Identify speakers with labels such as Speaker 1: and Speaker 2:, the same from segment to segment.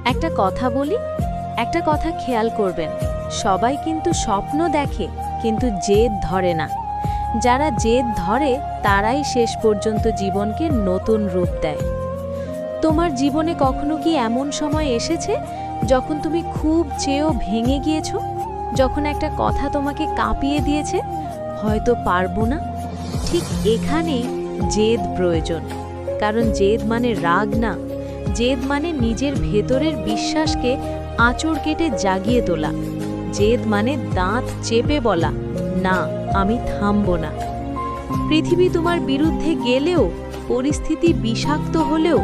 Speaker 1: একটা কথা বলি, একটা কথা খেয়াল করবেন, সবাই কিন্তু স্বপ্ন দেখে কিন্তু জেদ ধরে না। যারা জেদ ধরে তারাই শেষ পর্যন্ত জীবনকে নতুন রূপ দেয়। তোমার জীবনে কখনো কি এমন সময় এসেছে যখন তুমি খুব চেয়েও ভেঙে গিয়েছো, যখন একটা কথা তোমাকে কাঁপিয়ে দিয়েছে, হয়তো পারবো না? ঠিক এখানেই জেদ প্রয়োজন। কারণ জেদ মানে রাগ না, জেদ মানে নিজের ভেতরের বিশ্বাসকে আঁচড় কেটে জাগিয়ে তোলা। জেদ মানে দাঁত চেপে বলা, না, আমি থামবো না। পৃথিবী তোমার বিরুদ্ধে গেলেও, পরিস্থিতি বিষাক্ত হলেও,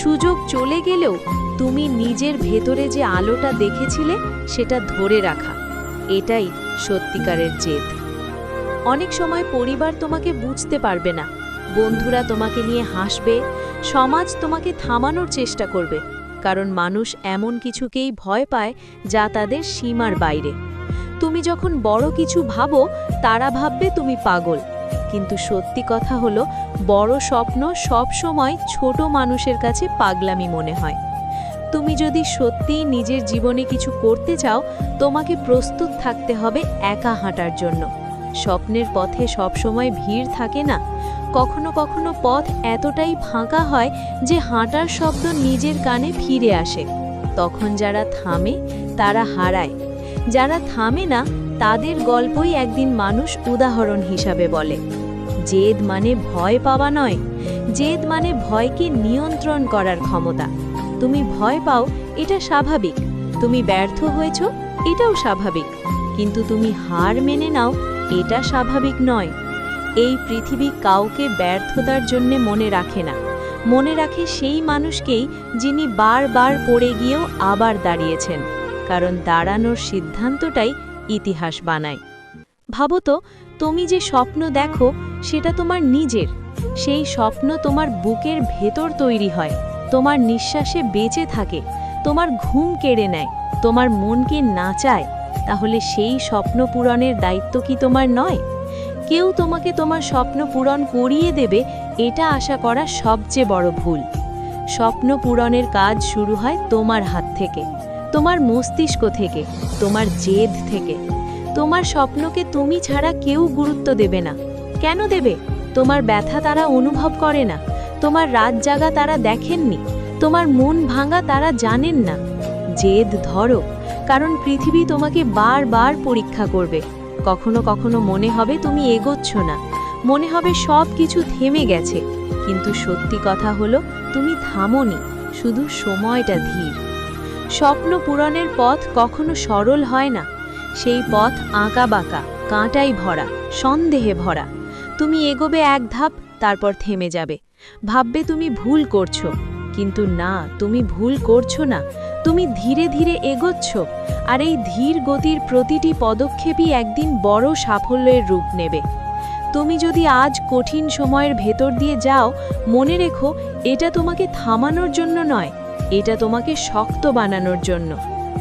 Speaker 1: সুযোগ চলে গেলেও তুমি নিজের ভেতরে যে আলোটা দেখেছিলে সেটা ধরে রাখা, এটাই সত্যিকারের জেদ। অনেক সময় পরিবার তোমাকে বুঝতে পারবে না, বন্ধুরা তোমাকে নিয়ে হাসবে, সমাজ তোমাকে থামানোর চেষ্টা করবে, কারণ মানুষ এমন কিছুকেই ভয় পায় যা তাদের সীমার বাইরে। তুমি যখন বড় কিছু ভাবো তারা ভাববে তুমি পাগল, কিন্তু সত্যি কথা হলো বড় স্বপ্ন সব সময় ছোট মানুষের কাছে পাগলামি মনে হয়। তুমি যদি সত্যিই নিজের জীবনে কিছু করতে চাও, তোমাকে প্রস্তুত থাকতে হবে একা হাঁটার জন্য। স্বপ্নের পথে সবসময় ভিড় থাকে না, কখনো কখনো পথ এতটাই ফাঁকা হয় যে হাঁটার শব্দ নিজের কানে ফিরে আসে। তখন যারা থামে তারা হারায়, যারা থামে না তাদের গল্পই একদিন মানুষ উদাহরণ হিসাবে বলে। জেদ মানে ভয় পাওয়া নয়, জেদ মানে ভয়কে নিয়ন্ত্রণ করার ক্ষমতা। তুমি ভয় পাও, এটা স্বাভাবিক। তুমি ব্যর্থ হয়েছ, এটাও স্বাভাবিক। কিন্তু তুমি হার মেনে নাও, এটা স্বাভাবিক নয়। এই পৃথিবী কাউকে ব্যর্থতার জন্য মনে রাখে না, মনে রাখে সেই মানুষকেই যিনি বারবার পড়ে গিয়েও আবার দাঁড়িয়েছেন। কারণ দাঁড়ানোর সিদ্ধান্তটাই ইতিহাস বানায়। ভাবো তো, তুমি যে স্বপ্ন দেখো সেটা তোমার নিজের। সেই স্বপ্ন তোমার বুকের ভেতর তৈরি হয়, তোমার নিঃশ্বাসে বেঁচে থাকে, তোমার ঘুম কেড়ে নেয়, তোমার মনকে নাচায়। তাহলে সেই স্বপ্ন পূরণের দায়িত্ব কি তোমার নয়? কেউ তোমাকে তোমার স্বপ্ন পূরণ করিয়ে দেবে এটা আশা করা সবচেয়ে বড় ভুল। স্বপ্ন পূরণের কাজ শুরু হয় তোমার হাত থেকে, তোমার মস্তিষ্ক থেকে, তোমার জেদ থেকে। তোমার স্বপ্নকে তুমি ছাড়া কেউ গুরুত্ব দেবে না। কেন দেবে? তোমার ব্যথা তারা অনুভব করে না, তোমার রাত জাগা তারা দেখেননি, তোমার মন ভাঙা তারা জানেন না। জেদ ধরো, কারণ পৃথিবী তোমাকে বারবার পরীক্ষা করবে। কখনো কখনো মনে হবে তুমি এগোচ্ছ না, মনে হবে সব কিছু থেমে গেছে, কিন্তু সত্যি কথা হলো তুমি থামোনি, শুধু সময়টা ধীর। স্বপ্ন পূরণের পথ কখনো সরল হয় না, সেই পথ আঁকা বাঁকা, কাঁটাই ভরা, সন্দেহে ভরা। তুমি এগোবে এক ধাপ, তারপর থেমে যাবে, ভাববে তুমি ভুল করছো, কিন্তু না, তুমি ভুল করছো না, তুমি ধীরে ধীরে এগোচ্ছ। আর এই ধীর গতির প্রতিটি পদক্ষেপই একদিন বড় সাফল্যের রূপ নেবে। তুমি যদি আজ কঠিন সময়ের ভেতর দিয়ে যাও, মনে রেখো এটা তোমাকে থামানোর জন্য নয়, এটা তোমাকে শক্ত বানানোর জন্য।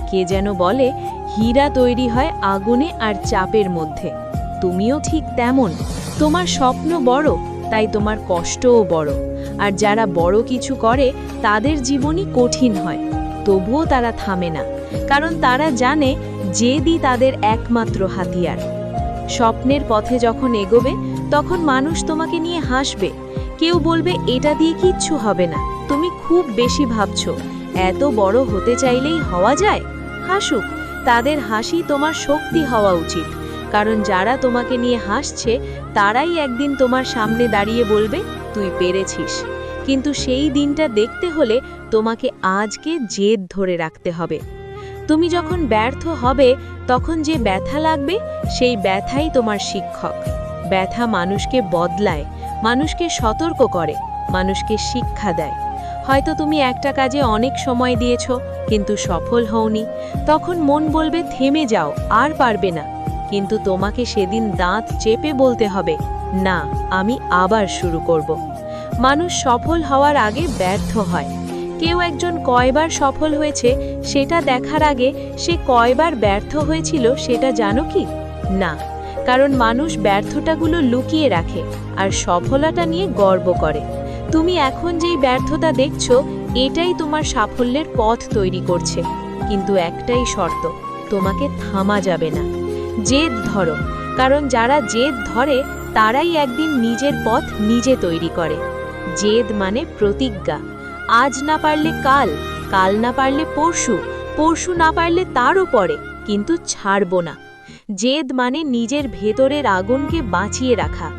Speaker 1: কে যেন বলে, হীরা তৈরি হয় আগুনে আর চাপের মধ্যে। তুমিও ঠিক তেমন। তোমার স্বপ্ন বড়, তাই তোমার কষ্টও বড়। আর যারা বড় কিছু করে তাদের জীবনই কঠিন হয়, তবুও তারা থামে না, কারণ তারা জানে জেদই তাদের একমাত্র হাতিয়ার। স্বপ্নের পথে যখন এগোবে তখন মানুষ তোমাকে নিয়ে হাসবে। কেউ বলবে এটা দিয়ে কিচ্ছু হবে না, তুমি খুব বেশি ভাবছো, এত বড় হতে চাইলেই হওয়া যায়। হাসুক, তাদের হাসি তোমার শক্তি হওয়া উচিত। কারণ যারা তোমাকে নিয়ে হাসছে তারাই একদিন তোমার সামনে দাঁড়িয়ে বলবে তুই পেরেছিস। কিন্তু সেই দিনটা দেখতে হলে তোমাকে আজকে জেদ ধরে রাখতে হবে। তুমি যখন ব্যর্থ হবে তখন যে ব্যথা লাগবে সেই ব্যথাই তোমার শিক্ষক। ব্যথা মানুষকে বদলায়, মানুষকে সতর্ক করে, মানুষকে শিক্ষা দেয়। হয়তো তুমি একটা কাজে অনেক সময় দিয়েছো কিন্তু সফল হওনি, তখন মন বলবে থেমে যাও, আর পারবে না। কিন্তু তোমাকে সেদিন দাঁত চেপে বলতে হবে, না, আমি আবার শুরু করব। মানুষ সফল হওয়ার আগে ব্যর্থ হয়। কেউ একজন কয়বার সফল হয়েছে সেটা দেখার আগে সে কয়বার ব্যর্থ হয়েছিল সেটা জানো কি? না, কারণ মানুষ ব্যর্থতাগুলো লুকিয়ে রাখে আর সফলতা নিয়ে গর্ব করে। তুমি এখন যেই ব্যর্থতা দেখছো এটাই তোমার সাফল্যের পথ তৈরি করছে। কিন্তু একটাই শর্ত, তোমাকে থামা যাবে না। জেদ ধরো, কারণ যারা জেদ ধরে তারাই একদিন নিজের পথ নিজে তৈরি করে। জেদ মানে প্রতিজ্ঞা, আজ না পারলে কাল, কাল না পারলে পরশু, পরশু না পারলে তারও পরে, কিন্তু ছাড়ব না। জেদ মানে নিজের ভেতরের আগুনকে বাঁচিয়ে রাখা।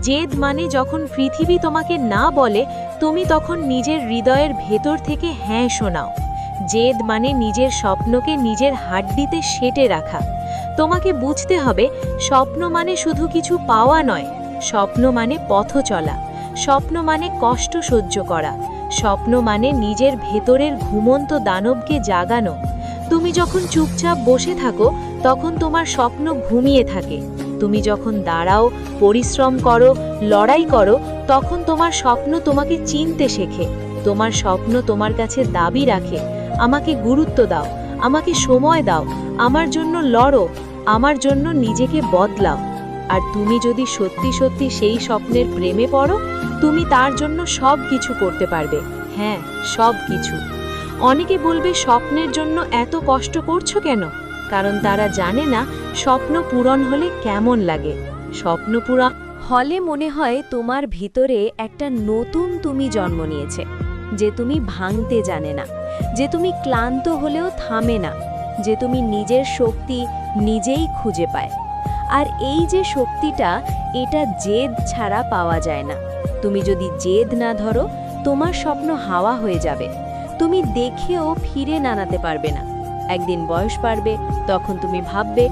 Speaker 1: জেদ মানে যখন পৃথিবী তোমাকে না বলে, তুমি তখন নিজের হৃদয়ের ভেতর থেকে হ্যাঁ শোনাও। জেদ মানে নিজের স্বপ্নকে নিজের হাড্ডিতে সেটে রাখা। তোমাকে বুঝতে হবে, স্বপ্ন মানে শুধু কিছু পাওয়া নয়, স্বপ্ন মানে পথ চলা, স্বপ্ন মানে কষ্ট সহ্য করা, স্বপ্ন মানে নিজের ভেতরের ঘুমন্ত দানবকে জাগানো। তুমি যখন চুপচাপ বসে থাকো তখন তোমার স্বপ্ন ঘুমিয়ে থাকে। তুমি যখন দাঁড়াও, পরিশ্রম করো, লড়াই করো, তখন তোমার স্বপ্ন তোমাকে চিনতে শেখে। তোমার স্বপ্ন তোমার কাছে দাবি রাখে, আমাকে গুরুত্ব দাও, আমাকে সময় দাও, আমার জন্য লড়ো, আমার জন্য নিজেকে বদলাও। আর তুমি যদি সত্যি সত্যি সেই স্বপ্নের প্রেমে পড়ো, তুমি তার জন্য সব কিছু করতে পারবে। হ্যাঁ, সব কিছু। অনেকে বলবে, স্বপ্নের জন্য এত কষ্ট করছো কেন? কারণ তারা জানে না স্বপ্ন পূরণ হলে কেমন লাগে। স্বপ্ন পূরণ হলে মনে হয় তোমার ভিতরে একটা নতুন তুমি জন্ম নিয়েছে, যে তুমি ভাঙতে জানে না, যে তুমি ক্লান্ত হলেও থামে না, যে তুমি নিজের শক্তি নিজেই খুঁজে পায়। আর এই যে শক্তিটা, এটা জেদ ছাড়া পাওয়া যায় না। তুমি যদি জেদ না ধরো, তোমার স্বপ্ন হাওয়া হয়ে যাবে। তুমি দেখেও ফিরে নানাতে পারবে না। একদিন বয়স বাড়বে, তখন তুমি ভাববে,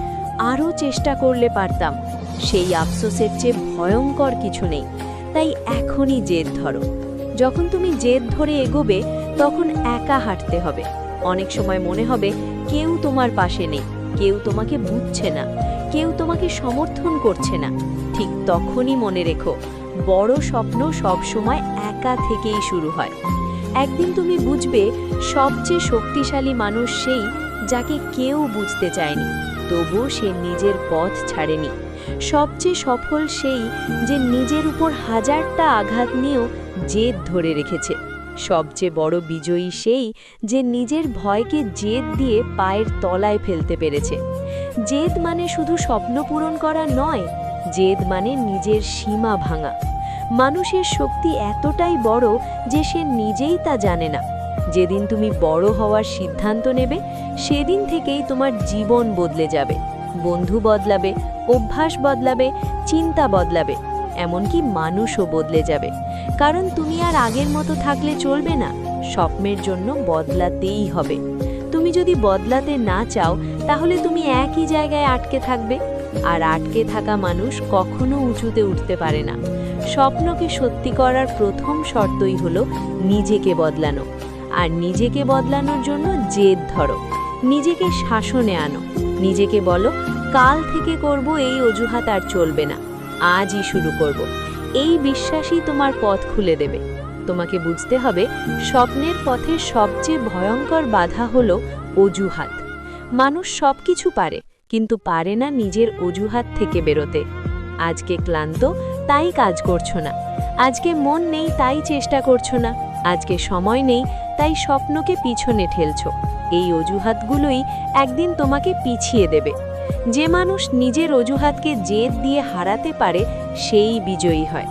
Speaker 1: আরও চেষ্টা করলে পারতাম। সেই আফসোসের চেয়ে ভয়ঙ্কর কিছু নেই। তাই এখনই জেদ ধরো। যখন তুমি জেদ ধরে এগোবে, তখন একা হাঁটতে হবে। অনেক সময় মনে হবে কেউ তোমার পাশে নেই, কেউ তোমাকে বুঝছে না, কেউ তোমাকে সমর্থন করছে না। ঠিক তখনই মনে রেখো, বড় স্বপ্ন সবসময় একা থেকেই শুরু হয়। একদিন তুমি বুঝবে, সবচেয়ে শক্তিশালী মানুষ সেই যাকে কেউ বুঝতে চায়নি, তবুও সে নিজের পথ ছাড়েনি। সবচেয়ে সফল সেই যে নিজের উপর হাজারটা আঘাত নিয়েও জেদ ধরে রেখেছে। সবচেয়ে বড় বিজয়ী সেই যে নিজের ভয়কে জেদ দিয়ে পায়ের তলায় ফেলতে পেরেছে। জেদ মানে শুধু স্বপ্ন পূরণ করা নয়, জেদ মানে নিজের সীমা ভাঙা। মানুষের শক্তি এতটাই বড় যে সে নিজেই তা জানে না। যেদিন তুমি বড় হওয়ার সিদ্ধান্ত নেবে, সেদিন থেকেই তোমার জীবন বদলে যাবে। বন্ধু বদলাবে, অভ্যাস বদলাবে, চিন্তা বদলাবে, এমনকি মানুষও বদলে যাবে। কারণ তুমি আর আগের মতো থাকলে চলবে না, স্বপ্নের জন্য বদলাতেই হবে। তুমি যদি বদলাতে না চাও, তাহলে তুমি একই জায়গায় আটকে থাকবে। আর আটকে থাকা মানুষ কখনো উঁচুতে উঠতে পারে না। স্বপ্নকে সত্যি করার প্রথম শর্তই হলো নিজেকে বদলানো। আর নিজেকে বদলানোর জন্য জেদ ধরো, নিজেকে শাসনে আনো। নিজেকে বলো, কাল থেকে করব এই অজুহাত আর চলবে না, আজই শুরু করব। এই বিশ্বাসই তোমার পথ খুলে দেবে। তোমাকে বুঝতে হবে, স্বপ্নের পথে সবচেয়ে ভয়ঙ্কর বাধা হলো অজুহাত। মানুষ সব কিছু পারে, কিন্তু পারে না নিজের অজুহাত থেকে বেরোতে। আজকে ক্লান্ত, তাই কাজ করছো না। আজকে মন নেই, তাই চেষ্টা করছো না। আজকে সময় নেই, তাই স্বপ্নকে পিছনে ঠেলছো। এই অজুহাতগুলোই একদিন তোমাকে পিছিয়ে দেবে। যে মানুষ নিজের অজুহাতকে জেদ দিয়ে হারাতে পারে, সেই বিজয়ী হয়।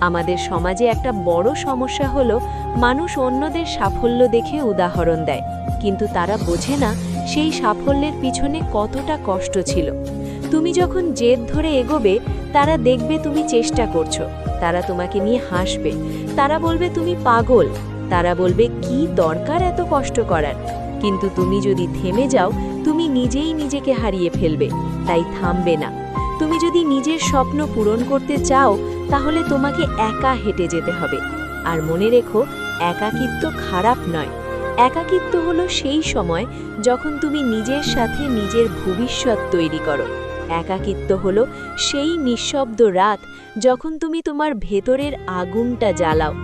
Speaker 1: আমাদের সমাজে একটা বড় সমস্যা হলো, মানুষ অন্যদের সাফল্য দেখে উদাহরণ দেয়, কিন্তু তারা বোঝে না সেই সাফল্যের পিছনে কতটা কষ্ট ছিল। তুমি যখন জেদ ধরে এগোবে, তারা দেখবে তুমি চেষ্টা করছো, তারা তোমাকে নিয়ে হাসবে, তারা বলবে তুমি পাগল, তারা বলবে কি দরকার এত কষ্ট করার। কিন্তু তুমি যদি থেমে যাও, তুমি নিজেই নিজেকে হারিয়ে ফেলবে। তাই থামবে না। তুমি যদি নিজের স্বপ্ন পূরণ করতে চাও, তাহলে তোমাকে একা হেঁটে যেতে হবে। আর মনে রেখো, একাকিত্ব খারাপ নয়। একাকিত্ব হলো সেই সময় যখন তুমি নিজের সাথে নিজের ভবিষ্যৎ তৈরি করো। একাকিত্ব হলো সেই নিঃশব্দ রাত যখন তুমি তোমার ভেতরের আগুনটা জ্বালাও।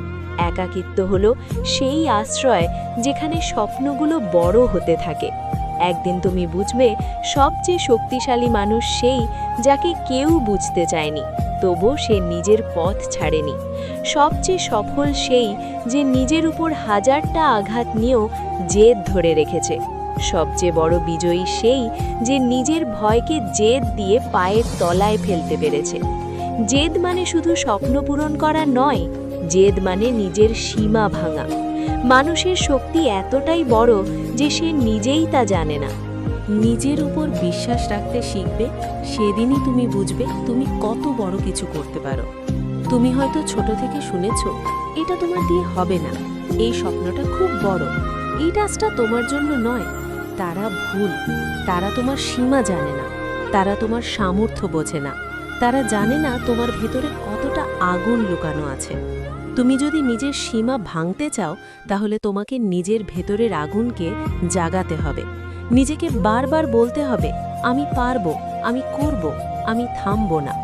Speaker 1: একাকিত্ব হলো সেই আশ্রয় যেখানে স্বপ্নগুলো বড় হতে থাকে। একদিন তুমি বুঝবে, সবচেয়ে শক্তিশালী মানুষ সেই যাকে কেউ বুঝতে চায়নি। তবুও সে নিজের পথ ছাড়েনি। সবচেয়ে সফল সেই যে নিজের উপর হাজারটা আঘাত নিয়েও জেদ ধরে রেখেছে। সবচেয়ে বড় বিজয়ী সেই যে নিজের ভয়কে জেদ দিয়ে পায়ের তলায় ফেলতে পেরেছে। জেদ মানে শুধু স্বপ্ন পূরণ করা নয়, জেদ মানে নিজের সীমা ভাঙা। মানুষের শক্তি এতটাই বড় যে সে নিজেই তা জানে না।
Speaker 2: নিজের উপর বিশ্বাস রাখতে শিখবে, সেদিনই তুমি বুঝবে তুমি কত বড় কিছু করতে পারো। তুমি হয়তো ছোট থেকে শুনেছ এটা তোমার দিয়ে হবে না, এই স্বপ্নটা খুব বড়, এই কাজটা তোমার জন্য নয়। তারা ভুল। তারা তোমার সীমা জানে না, তারা তোমার সামর্থ্য বোঝে না, তারা জানে না তোমার ভেতরে কতটা আগুন লুকানো আছে। তুমি যদি নিজের সীমা ভাঙতে চাও, তাহলে তোমাকে নিজের ভেতরের আগুনকে জাগাতে হবে। নিজেকে বারবার বলতে হবে, আমি পারবো, আমি করব, আমি থামব না।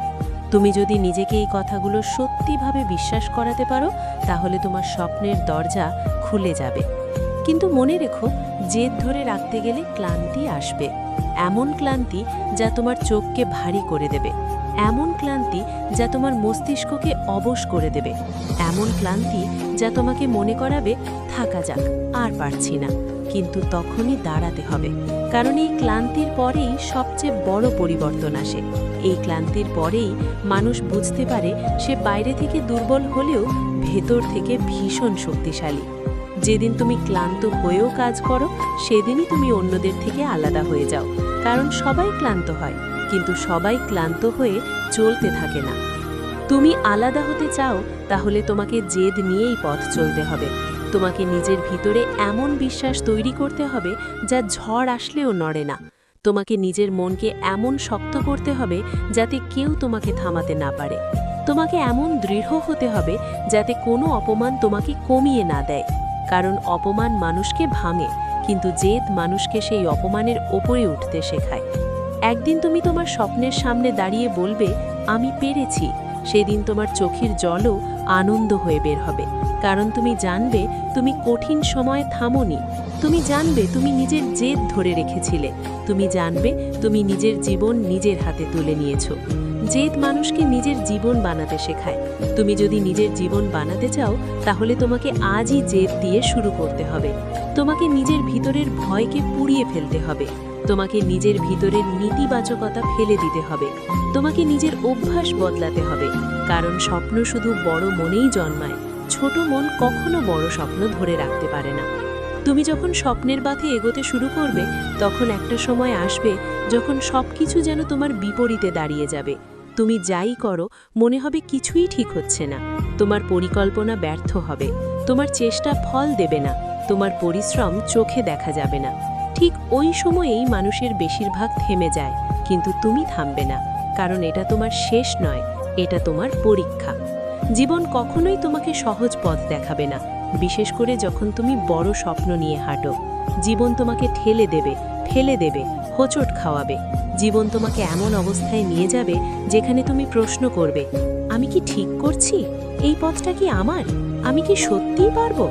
Speaker 2: তুমি যদি নিজেকে এই কথাগুলো সত্যিভাবে বিশ্বাস করাতে পারো, তাহলে তোমার স্বপ্নের দরজা খুলে যাবে। কিন্তু মনে রেখো, জেদ ধরে রাখতে গেলে ক্লান্তি আসবে। এমন ক্লান্তি যা তোমার চোখকে ভারী করে দেবে, এমন ক্লান্তি যা তোমার মস্তিষ্ককে অবশ করে দেবে, এমন ক্লান্তি যা তোমাকে মনে করাবে থাকা যাক, আর পারছি না। কিন্তু তখনই দাঁড়াতে হবে, কারণ এই ক্লান্তির পরেই সবচেয়ে বড় পরিবর্তন আসে। এই ক্লান্তির পরেই মানুষ বুঝতে পারে সে বাইরে থেকে দুর্বল হলেও ভেতর থেকে ভীষণ শক্তিশালী। যেদিন তুমি ক্লান্ত হয়েও কাজ করো, সেদিনই তুমি অন্যদের থেকে আলাদা হয়ে যাও। কারণ সবাই ক্লান্ত হয়, কিন্তু সবাই ক্লান্ত হয়ে চলতে থাকে না। তুমি আলাদা হতে চাও, তাহলে তোমাকে জেদ নিয়েই পথ চলতে হবে। তোমাকে নিজের ভিতরে এমন বিশ্বাস তৈরি করতে হবে যা ঝড় আসলেও নড়ে না। তোমাকে নিজের মনকে এমন শক্ত করতে হবে যাতে কেউ তোমাকে থামাতে না পারে। তোমাকে এমন দৃঢ় হতে হবে যাতে কোনো অপমান তোমাকে কমিয়ে না দেয়। কারণ অপমান মানুষকে ভাঙে, কিন্তু জেদ মানুষকে সেই অপমানের ওপরে উঠতে শেখায়। একদিন তুমি তোমার স্বপ্নের সামনে দাঁড়িয়ে বলবে, আমি পেরেছি। সেদিন তোমার চোখের জলও আনন্দ হয়ে বের হবে, কারণ তুমি জানবে তুমি কঠিন সময়ে থামোনি। তুমি জানবে তুমি নিজের জেদ ধরে রেখেছিলে। তুমি জানবে তুমি নিজের জীবন নিজের হাতে তুলে নিয়েছো। জেদ মানুষকে নিজের জীবন বানাতে শেখায়। তুমি যদি নিজের জীবন বানাতে চাও, তাহলে তোমাকে আজই জেদ দিয়ে শুরু করতে হবে। তোমাকে নিজের ভিতরের ভয়কে পুড়িয়ে ফেলতে হবে। তোমাকে নিজের ভিতরের নেতিবাচকতা ফেলে দিতে হবে। তোমাকে নিজের অভ্যাস বদলাতে হবে, কারণ স্বপ্ন শুধু বড় মনেই জন্মায়। ছোট মন কখনো বড় স্বপ্ন ধরে রাখতে পারে না। তুমি যখন স্বপ্নের পথে এগোতে শুরু করবে, তখন একটা সময় আসবে যখন সবকিছু যেন তোমার বিপরীতে দাঁড়িয়ে যাবে। তুমি যাই করো, মনে হবে কিছুই ঠিক হচ্ছে না। তোমার পরিকল্পনা ব্যর্থ হবে, তোমার চেষ্টা ফল দেবে না, তোমার পরিশ্রম চোখে দেখা যাবে না। ঠিক ওই সময়েই মানুষের বেশিরভাগ থেমে যায়, কিন্তু তুমি থামবে না, কারণ এটা তোমার শেষ নয়, এটা তোমার পরীক্ষা। জীবন কখনোই তোমাকে সহজ পথ দেখাবে না, বিশেষ করে যখন তুমি বড় স্বপ্ন নিয়ে হাঁটো। জীবন তোমাকে ঠেলে দেবে, ফেলে দেবে, হোঁচট খাওয়াবে। জীবন তোমাকে এমন অবস্থায় নিয়ে যাবে যেখানে তুমি প্রশ্ন করবে, আমি কি ঠিক করছি? এই পথটা কি আমার? আমি কি সত্যিই পারবো?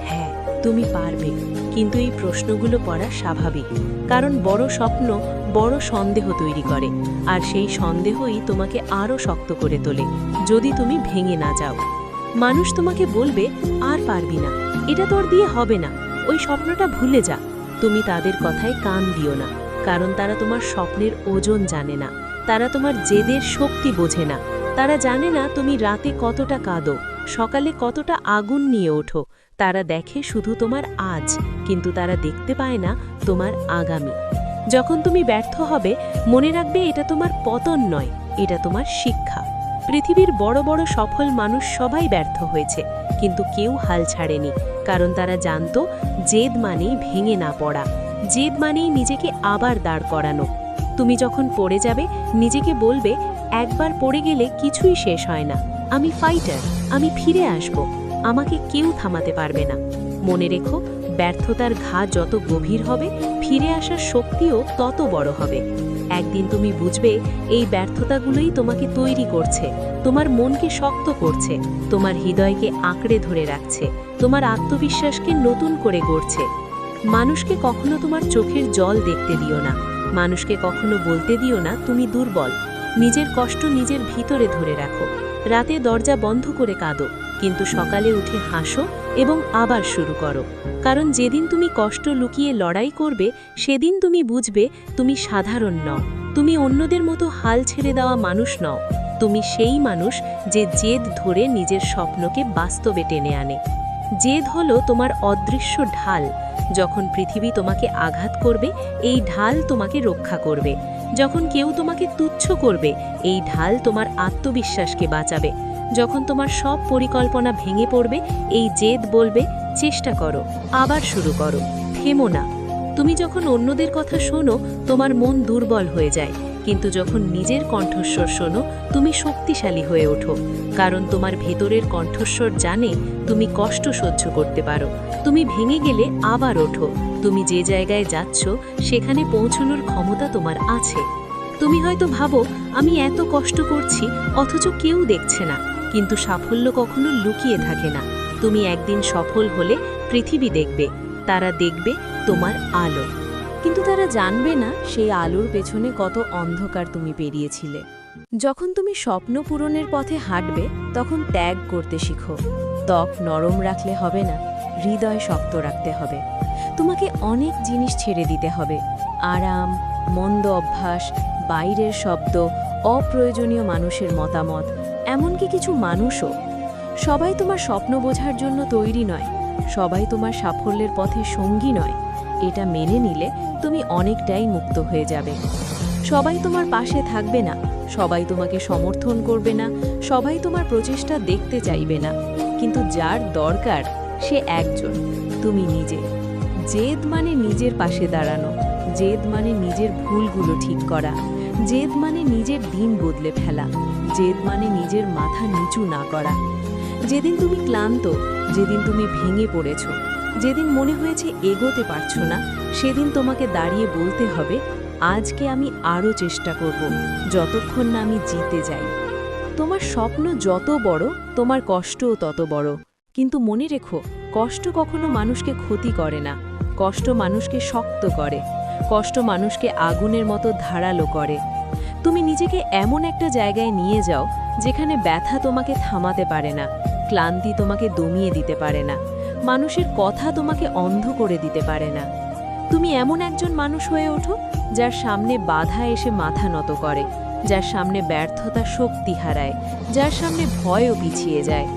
Speaker 2: হ্যাঁ, তুমি পারবে, কিন্তু এই প্রশ্নগুলো পড়া স্বাভাবিক, কারণ বড় স্বপ্ন বড় সন্দেহ তৈরি করে, আর সেই সন্দেহই তোমাকে আরও শক্ত করে তোলে যদি তুমি ভেঙে না যাও। মানুষ তোমাকে বলবে, আর পারবি না, এটা তোর দিয়ে হবে না, ওই স্বপ্নটা ভুলে যা। তুমি তাদের কথায় কান দিও না, কারণ তারা তোমার স্বপ্নের ওজন জানে না, তারা তোমার জেদের শক্তি বোঝে না। তারা জানে না তুমি রাতে কতটা কাঁদো, সকালে কতটা আগুন নিয়ে ওঠো। তারা দেখে শুধু তোমার আজ, কিন্তু তারা দেখতে পায় না তোমার আগামী। যখন তুমি ব্যর্থ হবে, মনে রাখবে এটা তোমার পতন নয়, এটা তোমার শিক্ষা। পৃথিবীর বড় বড় সফল মানুষ সবাই ব্যর্থ হয়েছে, কিন্তু কেউ হাল ছাড়েনি, কারণ তারা জানতো জেদ মানেই ভেঙে না পড়া, জেদ মানেই নিজেকে আবার দাঁড় করানো। তুমি যখন পড়ে যাবে, নিজেকে বলবে, একবার পড়ে গেলে কিছুই শেষ হয় না, আমি ফাইটার, আমি ফিরে আসব, আমাকে কেউ থামাতে পারবে না। মনে রেখো, ব্যর্থতার ঘা যত গভীর হবে, ফিরে আসার শক্তিও তত বড় হবে। একদিন তুমি বুঝবে এই ব্যর্থতাগুলোই তোমাকে তৈরি করছে, তোমার মনকে শক্ত করছে, তোমার হৃদয়কে আঁকড়ে ধরে রাখছে, তোমার আত্মবিশ্বাসকে নতুন করে গড়ছে। মানুষকে কখনো তোমার চোখের জল দেখতে দিও না, মানুষকে কখনো বলতে দিও না তুমি দুর্বল। নিজের কষ্ট নিজের ভিতরে ধরে রাখো। রাতে দরজা বন্ধ করে কাঁদো, কিন্তু সকালে উঠে হাসো এবং আবার শুরু করো। কারণ যেদিন তুমি কষ্ট লুকিয়ে লড়াই করবে, সেদিন তুমি বুঝবে তুমি সাধারণ নও, তুমি অন্যদের মতো হাল ছেড়ে দেওয়া মানুষ নও। তুমি সেই মানুষ যে জেদ ধরে নিজের স্বপ্নকে বাস্তবে টেনে আনে। জেদ হলো তোমার অদৃশ্য ঢাল। যখন পৃথিবী তোমাকে আঘাত করবে, এই ঢাল তোমাকে রক্ষা করবে। যখন কেউ তোমাকে তুচ্ছ করবে, এই ঢাল তোমার আত্মবিশ্বাসকে বাঁচাবে। যখন তোমার সব পরিকল্পনা ভেঙে পড়বে, এই জেদ বলবে চেষ্টা করো, আবার শুরু করো, থেমো না। তুমি যখন অন্যদের কথা শোনো, তোমার মন দুর্বল হয়ে যায়, কিন্তু যখন নিজের কণ্ঠস্বর শোনো, তুমি শক্তিশালী হয়ে ওঠো। কারণ তোমার ভেতরের কণ্ঠস্বর জানে তুমি কষ্ট সহ্য করতে পারো। তুমি ভেঙে গেলে আবার ওঠো। তুমি যে জায়গায় যাচ্ছ সেখানে পৌঁছানোর ক্ষমতা তোমার আছে। তুমি হয়তো ভাবো আমি এত কষ্ট করছি অথচ কেউ দেখছে না, কিন্তু সাফল্য কখনো লুকিয়ে থাকে না। তুমি একদিন সফল হলে পৃথিবী দেখবে, তারা দেখবে তোমার আলো।
Speaker 1: কিন্তু তারা জানবে না সেই আলোর পেছনে কত অন্ধকার তুমি পেরিয়েছিলে। যখন তুমি স্বপ্ন পূরণের পথে হাঁটবে, তখন ত্যাগ করতে শিখো। ত্বক নরম রাখলে হবে না, হৃদয় শক্ত রাখতে হবে। তোমাকে অনেক জিনিস ছেড়ে দিতে হবে। আরাম, মন্দ অভ্যাস, বাইরের শব্দ, অপ্রয়োজনীয় মানুষের মতামত, এমনকি কিছু মানুষও। সবাই তোমার স্বপ্ন বোঝার জন্য তৈরি নয়, সবাই তোমার সাফল্যের পথে সঙ্গী নয়। এটা মেনে নিলে তুমি অনেকটাই মুক্ত হয়ে যাবে। সবাই তোমার পাশে থাকবে না, সবাই তোমাকে সমর্থন করবে না, সবাই তোমার প্রচেষ্টা দেখতে চাইবে না। কিন্তু যার দরকার সে একজন, তুমি নিজে। জেদ মানে নিজের পাশে দাঁড়ানো, জেদ মানে নিজের ভুলগুলো ঠিক করা, জেদ মানে নিজের দিন বদলে ফেলা, জেদ মানে নিজের মাথা নিচু না করা। যেদিন তুমি ক্লান্ত, যেদিন তুমি ভেঙে পড়েছ, যেদিন মনে হয়েছে এগোতে পারছো না, সেদিন তোমাকে দাঁড়িয়ে বলতে হবে আজকে আমি আরও চেষ্টা করব, যতক্ষণ না আমি জিতে যাই। তোমার স্বপ্ন যত বড়, তোমার কষ্টও তত বড়। কিন্তু মনে রেখো, কষ্ট কখনো মানুষকে ক্ষতি করে না, কষ্ট মানুষকে শক্ত করে, কষ্ট মানুষকে আগুনের মতো ধারালো করে। তুমি নিজেকে এমন একটা জায়গায় নিয়ে যাও যেখানে ব্যথা তোমাকে থামাতে পারে না, ক্লান্তি তোমাকে দমিয়ে দিতে পারে না, মানুষের কথা তোমাকে অন্ধ করে দিতে পারে না। তুমি এমন একজন মানুষ হয়ে ওঠো যার সামনে বাধা এসে মাথা নত করে, যার সামনে ব্যর্থতা শক্তি হারায়, যার সামনে ভয়ও পিছিয়ে যায়।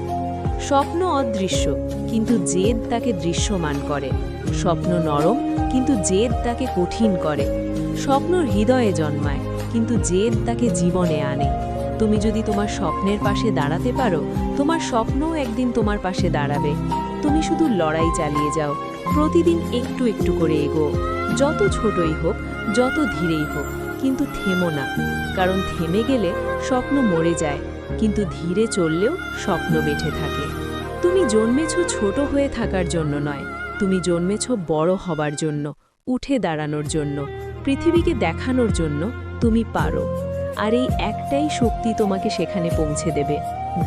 Speaker 1: স্বপ্ন অদৃশ্য, কিন্তু জেদ তাকে দৃশ্যমান করে। স্বপ্ন নরম, কিন্তু জেদ তাকে কঠিন করে। স্বপ্ন হৃদয়ে জন্মায়, কিন্তু জেদ তাকে জীবনে আনে। তুমি যদি তোমার স্বপ্নের পাশে দাঁড়াতে পারো, তোমার স্বপ্নও একদিন তোমার পাশে দাঁড়াবে। তুমি শুধু লড়াই চালিয়ে যাও, প্রতিদিন একটু একটু করে এগো, যত ছোটই হোক, যত ধীরেই হোক, কিন্তু থেমো না। কারণ থেমে গেলে স্বপ্ন মরে যায়, কিন্তু ধীরে চললেও স্বপ্ন বেঁচে থাকে। তুমি জন্মেছ ছোট হয়ে থাকার জন্য নয়, তুমি জন্মেছ বড় হবার জন্য, উঠে দাঁড়ানোর জন্য, পৃথিবীকে দেখানোর জন্য তুমি পারো। আর এই একটাই শক্তি তোমাকে সেখানে পৌঁছে দেবে,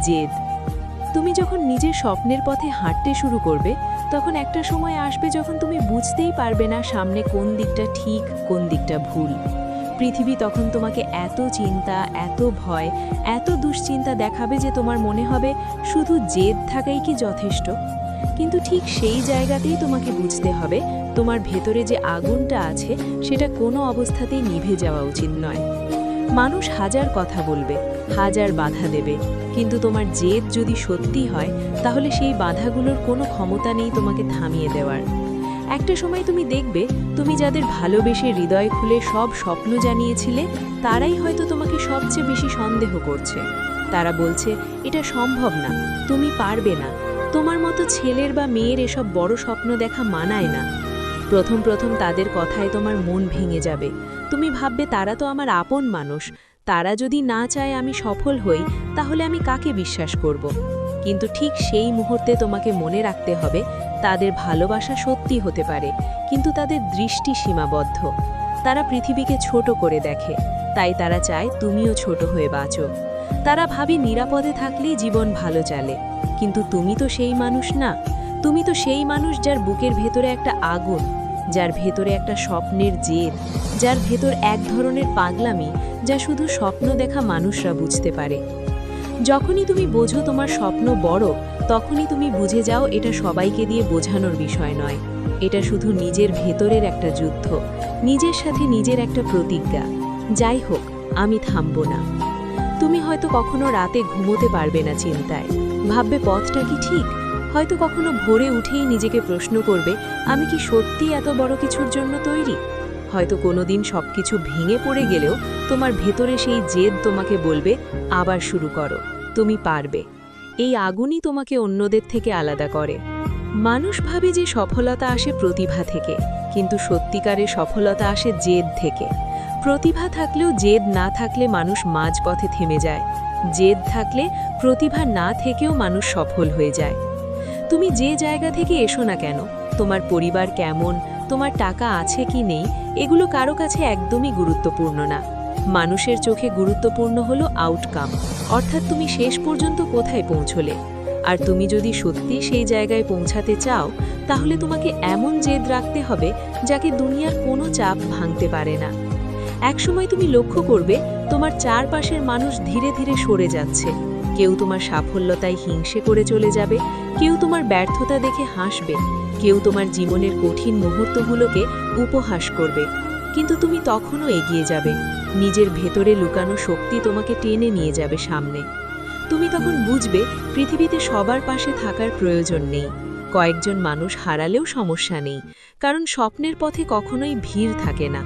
Speaker 1: জেদ। তুমি যখন নিজের স্বপ্নের পথে হাঁটতে শুরু করবে, তখন একটা সময় আসবে যখন তুমি বুঝতেই পারবে না সামনে কোন দিকটা ঠিক, কোন দিকটা ভুল। পৃথিবী তখন তোমাকে এত চিন্তা, এত ভয়, এত দুশ্চিন্তা দেখাবে যে তোমার মনে হবে শুধু জেদ থাকাই কি যথেষ্ট। কিন্তু ঠিক সেই জায়গাতেই তোমাকে বুঝতে হবে তোমার ভেতরে যে আগুনটা আছে সেটা কোনো অবস্থাতেই নিভে যাওয়া উচিত নয়। মানুষ হাজার কথা বলবে, হাজার বাধা দেবে, কিন্তু তোমার জেদ যদি সত্যি হয়, তাহলে সেই বাধাগুলোর কোনো ক্ষমতা নেই তোমাকে থামিয়ে দেওয়ার। একটা সময় তুমি দেখবে, তুমি যাদের ভালোবেসে হৃদয় খুলে সব স্বপ্ন জানিয়েছিলে, তারাই হয়তো তোমাকে সবচেয়ে বেশি সন্দেহ করছে। তারা বলছে এটা সম্ভব না, তুমি পারবে না, তোমার মতো ছেলের বা মেয়ের এসব বড় স্বপ্ন দেখা মানায় না। প্রথম প্রথম তাদের কথায় তোমার মন ভেঙে যাবে। তুমি ভাববে তারা তো আমার আপন মানুষ, তারা যদি না চায় আমি সফল হই, তাহলে আমি কাকে বিশ্বাস করব। কিন্তু ঠিক সেই মুহূর্তে তোমাকে মনে রাখতে হবে, তাদের ভালোবাসা সত্যি হতে পারে, কিন্তু তাদের দৃষ্টি সীমাবদ্ধ। তারা পৃথিবীকে ছোট করে দেখে, তাই তারা চায় তুমিও ছোট হয়ে বাঁচো। তারা ভাবে নিরাপদে থাকলেই জীবন ভালো চলে, কিন্তু তুমি তো সেই মানুষ না। তুমি তো সেই মানুষ যার বুকের ভেতরে একটা আগুন,
Speaker 2: যার ভেতরে একটা স্বপ্নের জেদ, যার ভেতর এক ধরনের পাগলামি যা শুধু স্বপ্ন দেখা মানুষরা বুঝতে পারে। যখনই তুমি বোঝো তোমার স্বপ্ন বড়, তখনই তুমি বুঝে যাও এটা সবাইকে দিয়ে বোঝানোর বিষয় নয়, এটা শুধু নিজের ভেতরের একটা যুদ্ধ, নিজের সাথে নিজের একটা প্রতিজ্ঞা। যাই হোক, আমি থামব না। তুমি হয়তো কখনো রাতে ঘুমোতে পারবে না চিন্তায়, ভাববে পথটা কি ঠিক। হয়তো কখনো ভোরে উঠেই নিজেকে প্রশ্ন করবে, আমি কি সত্যি এত বড় কিছুর জন্য তৈরি? হয়তো কোনোদিন সবকিছু ভেঙে পড়ে গেলেও তোমার ভেতরে সেই জেদ তোমাকে বলবে, আবার শুরু করো, তুমি পারবে। এই আগুনই তোমাকে অন্যদের থেকে আলাদা করে। মানুষ ভাবে যে সফলতা আসে প্রতিভা থেকে, কিন্তু সত্যিকারের সফলতা আসে জেদ থেকে। প্রতিভা থাকলেও জেদ না থাকলে মানুষ মাঝপথে থেমে যায়। জেদ থাকলে প্রতিভা না থেকেও মানুষ সফল হয়ে যায়। তুমি যে জায়গা থেকে এসো না কেন, তোমার পরিবার কেমন, তোমার টাকা আছে কি নেই, এগুলো কারো কাছে একদমই গুরুত্বপূর্ণ না। মানুষের চোখে গুরুত্বপূর্ণ হলো আউটকাম, অর্থাৎ তুমি শেষ পর্যন্ত কোথায় পৌঁছলে। আর তুমি যদি সত্যি সেই জায়গায় পৌঁছাতে চাও, তাহলে তোমাকে এমন জেদ রাখতে হবে যাকে দুনিয়ার কোনো চাপ ভাঙতে পারে না। একসময় তুমি লক্ষ্য করবে তোমার চারপাশের মানুষ ধীরে ধীরে সরে যাচ্ছে। কেউ তোমার সাফল্যতায় হিংসে করে চলে যাবে, কেউ তোমার ব্যর্থতা দেখে হাসবে, কেউ তোমার জীবনের কঠিন মুহূর্তগুলোকে উপহাস করবে। কিন্তু তুমি তখনও এগিয়ে যাবে, নিজের ভেতরে লুকানো শক্তি তোমাকে টেনে নিয়ে যাবে সামনে। তুমি তখন বুঝবে পৃথিবীতে সবার পাশে থাকার প্রয়োজন নেই, কয়েকজন মানুষ হারালেও সমস্যা নেই, কারণ স্বপ্নের পথে কখনোই ভিড় থাকে না।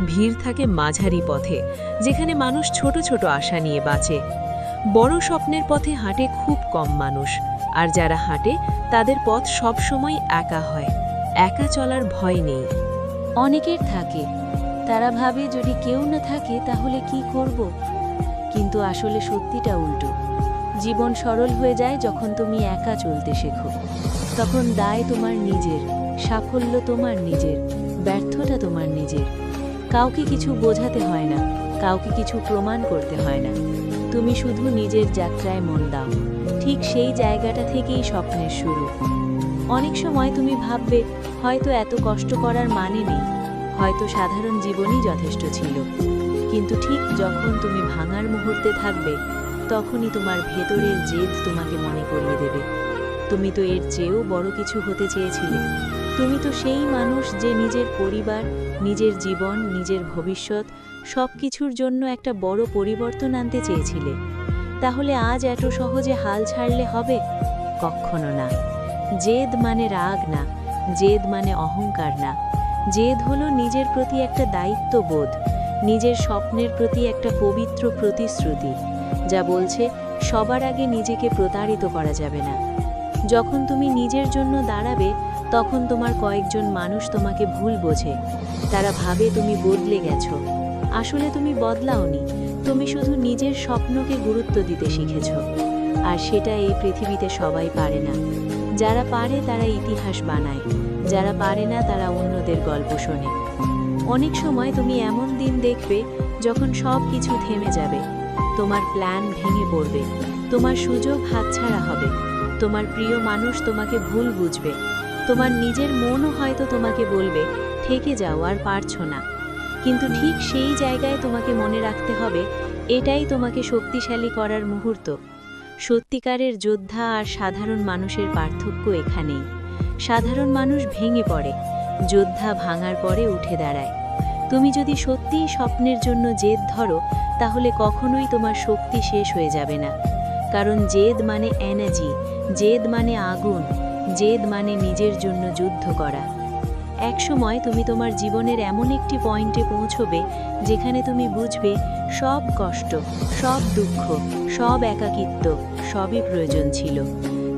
Speaker 2: ভিড় থাকে মাঝারি পথে, যেখানে মানুষ ছোট ছোট আশা নিয়ে বাঁচে। বড় স্বপ্নের পথে হাঁটে খুব কম মানুষ, আর যারা হাঁটে তাদের পথ সবসময় একা হয়। একা চলার ভয় নেই।
Speaker 1: অনেকের থাকে, তারা ভাবে যদি কেউ না থাকে তাহলে কি করব। কিন্তু আসলে সত্যিটা উল্টো। জীবন সরল হয়ে যায় যখন তুমি একা চলতে শেখো। তখন দায় তোমার নিজের, সাফল্য তোমার নিজের, ব্যর্থতা তোমার নিজের। কাউকে কিছু বোঝাতে হয় না, কাউকে কিছু প্রমাণ করতে হয় না। তুমি শুধু নিজের যাত্রায় মন দাও। ঠিক সেই জায়গাটা থেকেই স্বপ্নের শুরু। অনেক সময় তুমি ভাববে হয়তো এত কষ্ট করার মানে নেই, হয়তো সাধারণ জীবনই যথেষ্ট ছিল। কিন্তু ঠিক যখন তুমি ভাঙার মুহূর্তে থাকবে, তখনই তোমার ভেতরের জেদ তোমাকে মনে করিয়ে দেবে, তুমি তো এর চেয়েও বড় কিছু হতে চেয়েছিলে। তুমি তো সেই মানুষ যে নিজের পরিবার, নিজের জীবন, নিজের ভবিষ্যৎ সব কিছুর জন্য একটা বড় পরিবর্তন আনতে চেয়েছিলে। তাহলে আজ এত সহজে হাল ছাড়লে হবে? কখনো না। জেদ মানে রাগ না, জেদ মানে অহংকার না। জেদ হলো নিজের প্রতি একটা দায়িত্ববোধ, নিজের স্বপ্নের প্রতি একটা পবিত্র প্রতিশ্রুতি, যা বলছে সবার আগে নিজেকে প্রতারিত করা যাবে না। যখন তুমি নিজের জন্য দাঁড়াবে, তখন তোমার কয়েকজন মানুষ তোমাকে ভুল বোঝে। তারা ভাবে তুমি বদলে গেছো। আসলে তুমি বদলাওনি, তুমি শুধু নিজের স্বপ্নকে গুরুত্ব দিতে শিখেছ। আর সেটা এই পৃথিবীতে সবাই পারে না। যারা পারে তারা ইতিহাস বানায়, যারা পারে না তারা অন্যদের গল্প শোনে। অনেক সময় তুমি এমন দিন দেখবে যখন সব কিছু থেমে যাবে, তোমার প্ল্যান ভেঙে পড়বে, তোমার সুযোগ হাতছাড়া হবে, তোমার প্রিয় মানুষ তোমাকে ভুল বুঝবে, তোমার নিজের মনও হয়তো তোমাকে বলবে থেকে যাও, আর পারছো না। কিন্তু ঠিক সেই জায়গায় তোমাকে মনে রাখতে হবে, এটাই তোমাকে শক্তিশালী করার মুহূর্ত। সত্যিকারের যোদ্ধা আর সাধারণ মানুষের পার্থক্য এখানেই। সাধারণ মানুষ ভেঙে পড়ে, যোদ্ধা ভাঙার পরে উঠে দাঁড়ায়। তুমি যদি সত্যিই স্বপ্নের জন্য জেদ ধরো, তাহলে কখনোই তোমার শক্তি শেষ হয়ে যাবে না। কারণ জেদ মানে এনার্জি, জেদ মানে আগুন, জেদ মানে নিজের জন্য যুদ্ধ করা। একসময় তুমি তোমার জীবনের এমন একটি পয়েন্টে পৌঁছবে যেখানে তুমি বুঝবে সব কষ্ট, সব দুঃখ, সব একাকিত্ব সবই প্রয়োজন ছিল।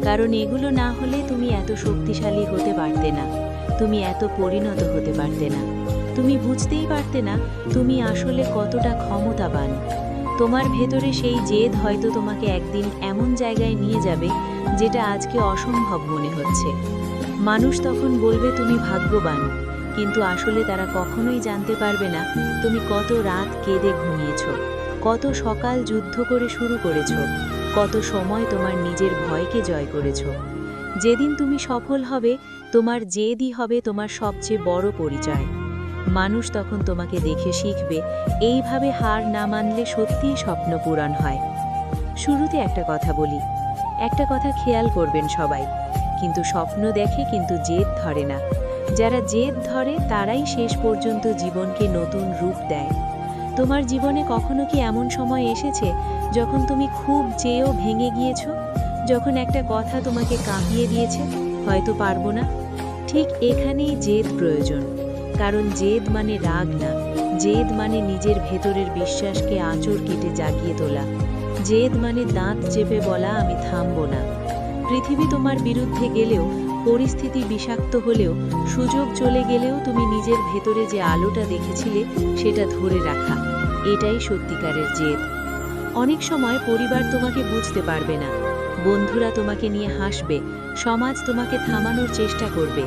Speaker 1: কারণ এগুলো না হলে তুমি এত শক্তিশালী হতে পারতে না, তুমি এত পরিণত হতে পারতে না, তুমি বুঝতেই পারতে না তুমি আসলে কতটা ক্ষমতাবান। তোমার ভেতরে সেই জেদ হয়তো তোমাকে একদিন এমন জায়গায় নিয়ে যাবে যেটা আজকে অসম্ভব মনে হচ্ছে। মানুষ তখন বলবে তুমি ভাগ্যবান, কিন্তু আসলে তারা কখনোই জানতে পারবে না তুমি কত রাত কেঁদে ঘুমিয়েছ, কত সকাল যুদ্ধ করে শুরু করেছ, কত সময় তোমার নিজের ভয়কে জয় করেছ। যেদিন তুমি সফল হবে,
Speaker 2: তোমার জেদই হবে তোমার সবচেয়ে বড় পরিচয়। মানুষ তখন তোমাকে দেখে শিখবে, এইভাবে হার না মানলে সত্যিই স্বপ্ন পূরণ হয়। শুরুতে একটা কথা বলি, একটা কথা খেয়াল করবেন সবাই, কিন্তু স্বপ্ন দেখে কিন্তু জেদ ধরে না। যারা জেদ ধরে তারাই শেষ পর্যন্ত জীবনকে নতুন রূপ দেয়। তোমার জীবনে কখনো কি এমন সময় এসেছে যখন তুমি খুব চেয়েও ভেঙে গিয়েছো? যখন একটা কথা তোমাকে কাঁপিয়ে দিয়েছে, হয়তো পারবো না? ঠিক এখানেই জেদ প্রয়োজন। কারণ জেদ মানে রাগ না, জেদ মানে নিজের ভেতরের বিশ্বাসকে আঁচড় কেটে জাগিয়ে তোলা। জেদ মানে দাঁত চেপে বলা, আমি থামবো না। পৃথিবী তোমার বিরুদ্ধে গেলেও, পরিস্থিতি বিষাক্ত হলেও, সুযোগ চলে গেলেও তুমি নিজের ভেতরে যে আলোটা দেখেছিলে সেটা ধরে রাখা, এটাই সত্যিকারের জেদ। অনেক সময় পরিবার তোমাকে বুঝতে পারবে না, বন্ধুরা তোমাকে নিয়ে হাসবে, সমাজ তোমাকে থামানোর চেষ্টা করবে,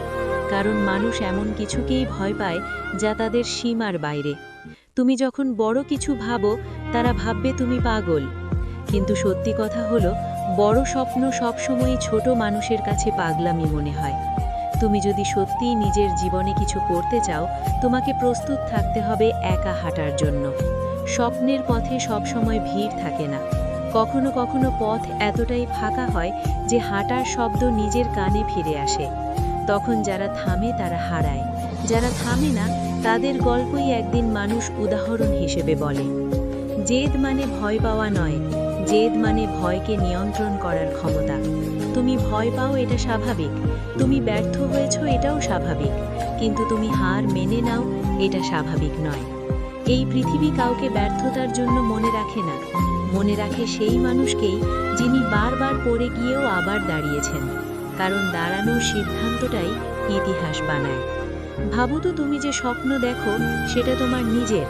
Speaker 2: কারণ মানুষ এমন কিছুকেই ভয় পায় যা তাদের সীমার বাইরে। তুমি যখন বড় কিছু ভাবো, তারা ভাববে তুমি পাগল। কিন্তু সত্যি কথা হলো, বড় স্বপ্ন সবসময়ই ছোট মানুষের কাছে পাগলামি মনে হয়। তুমি যদি সত্যিই নিজের জীবনে কিছু করতে চাও, তোমাকে প্রস্তুত থাকতে হবে একা হাঁটার জন্য। স্বপ্নের পথে সবসময় ভিড় থাকে না। কখনো কখনো পথ এতটাই ফাঁকা হয় যে হাঁটার শব্দ নিজের কানে ফিরে আসে। তখন যারা থামে তারা হারায়, যারা থামে না তাদের গল্পই একদিন মানুষ উদাহরণ হিসেবে বলে। জেদ মানে ভয় পাওয়া নয়, জেদ মানে ভয়কে নিয়ন্ত্রণ করার ক্ষমতা। তুমি ভয় পাও, এটা স্বাভাবিক। তুমি ব্যর্থ হয়েছ, এটাও স্বাভাবিক। কিন্তু তুমি হার মেনে নাও, এটা স্বাভাবিক নয়। এই পৃথিবী কাউকে ব্যর্থতার জন্য মনে রাখে না, মনে রাখে সেই মানুষকেই যিনি বারবার পড়ে গিয়েও আবার দাঁড়িয়েছেন। কারণ দাঁড়ানোর সিদ্ধান্তটাই ইতিহাস বানায়। ভাবো তো, তুমি যে স্বপ্ন দেখো সেটা তোমার নিজের।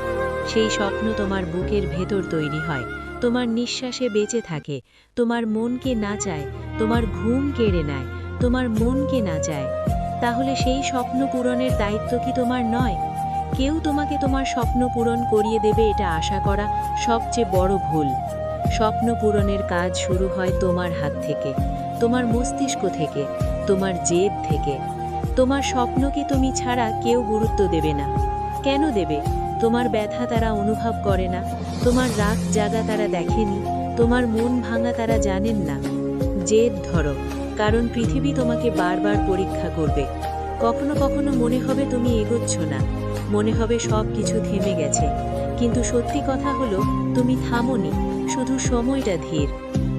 Speaker 2: সেই স্বপ্ন তোমার বুকের ভেতর তৈরি হয়, তোমার নিঃশ্বাসে বেঁচে থাকে, তোমার মনকে নাচায়, তোমার ঘুম কেড়ে নেয়, তোমার মনকে নাচায়। তাহলে সেই স্বপ্ন পূরণের দায়িত্ব কি তোমার নয়? কেউ তোমাকে তোমার স্বপ্ন পূরণ করিয়ে দেবে এটা আশা করা সবচেয়ে বড় ভুল। স্বপ্ন পূরণের কাজ শুরু হয় তোমার হাত থেকে, তোমার মস্তিষ্ক থেকে, তোমার জেদ থেকে। তোমার স্বপ্নকে তুমি ছাড়া কেউ গুরুত্ব দেবে না। কেন দেবে? তোমার ব্যথা তারা অনুভব করে না, তোমার রাগ জাগা তারা দেখেনি, তোমার মন ভাঙা তারা জানেন না। জেদ ধরো, কারণ পৃথিবী তোমাকে বারবার পরীক্ষা করবে। কখনো কখনো মনে হবে তুমি এগোচ্ছ না, মনে হবে সব কিছু থেমে গেছে। কিন্তু সত্যি কথা হলো, তুমি থামোনি, শুধু সময়টা ধীর।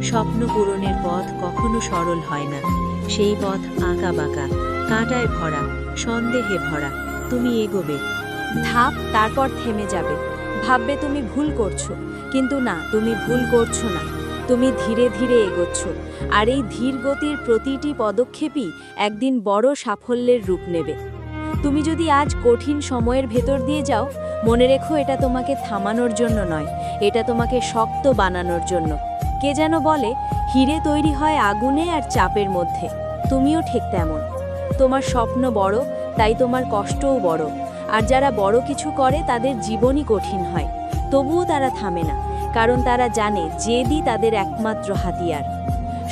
Speaker 2: স্বপ্ন পূরণের পথ কখনো সরল হয় না। সেই পথ আঁকা বাঁকা, কাঁটায় ভরা, সন্দেহে ভরা। তুমি এগোবে
Speaker 1: ধাপ, তারপর থেমে যাবে। ভাববে তুমি ভুল করছো, কিন্তু না, তুমি ভুল করছো না। তুমি ধীরে ধীরে এগোচ্ছ। আর এই ধীর গতির প্রতিটি পদক্ষেপই একদিন বড় সাফল্যের রূপ নেবে। তুমি যদি আজ কঠিন সময়ের ভেতর দিয়ে যাও, মনে রেখো এটা তোমাকে থামানোর জন্য নয়, এটা তোমাকে শক্ত বানানোর জন্য। কে যেন বলে, হিরে তৈরি হয় আগুনে আর চাপের মধ্যে। তুমিও ঠিক তেমন। তোমার স্বপ্ন বড়, তাই তোমার কষ্টও বড়। আর যারা বড় কিছু করে তাদের জীবনই কঠিন হয়, তবুও তারা থামে না, কারণ তারা জানে জেদই তাদের একমাত্র হাতিয়ার।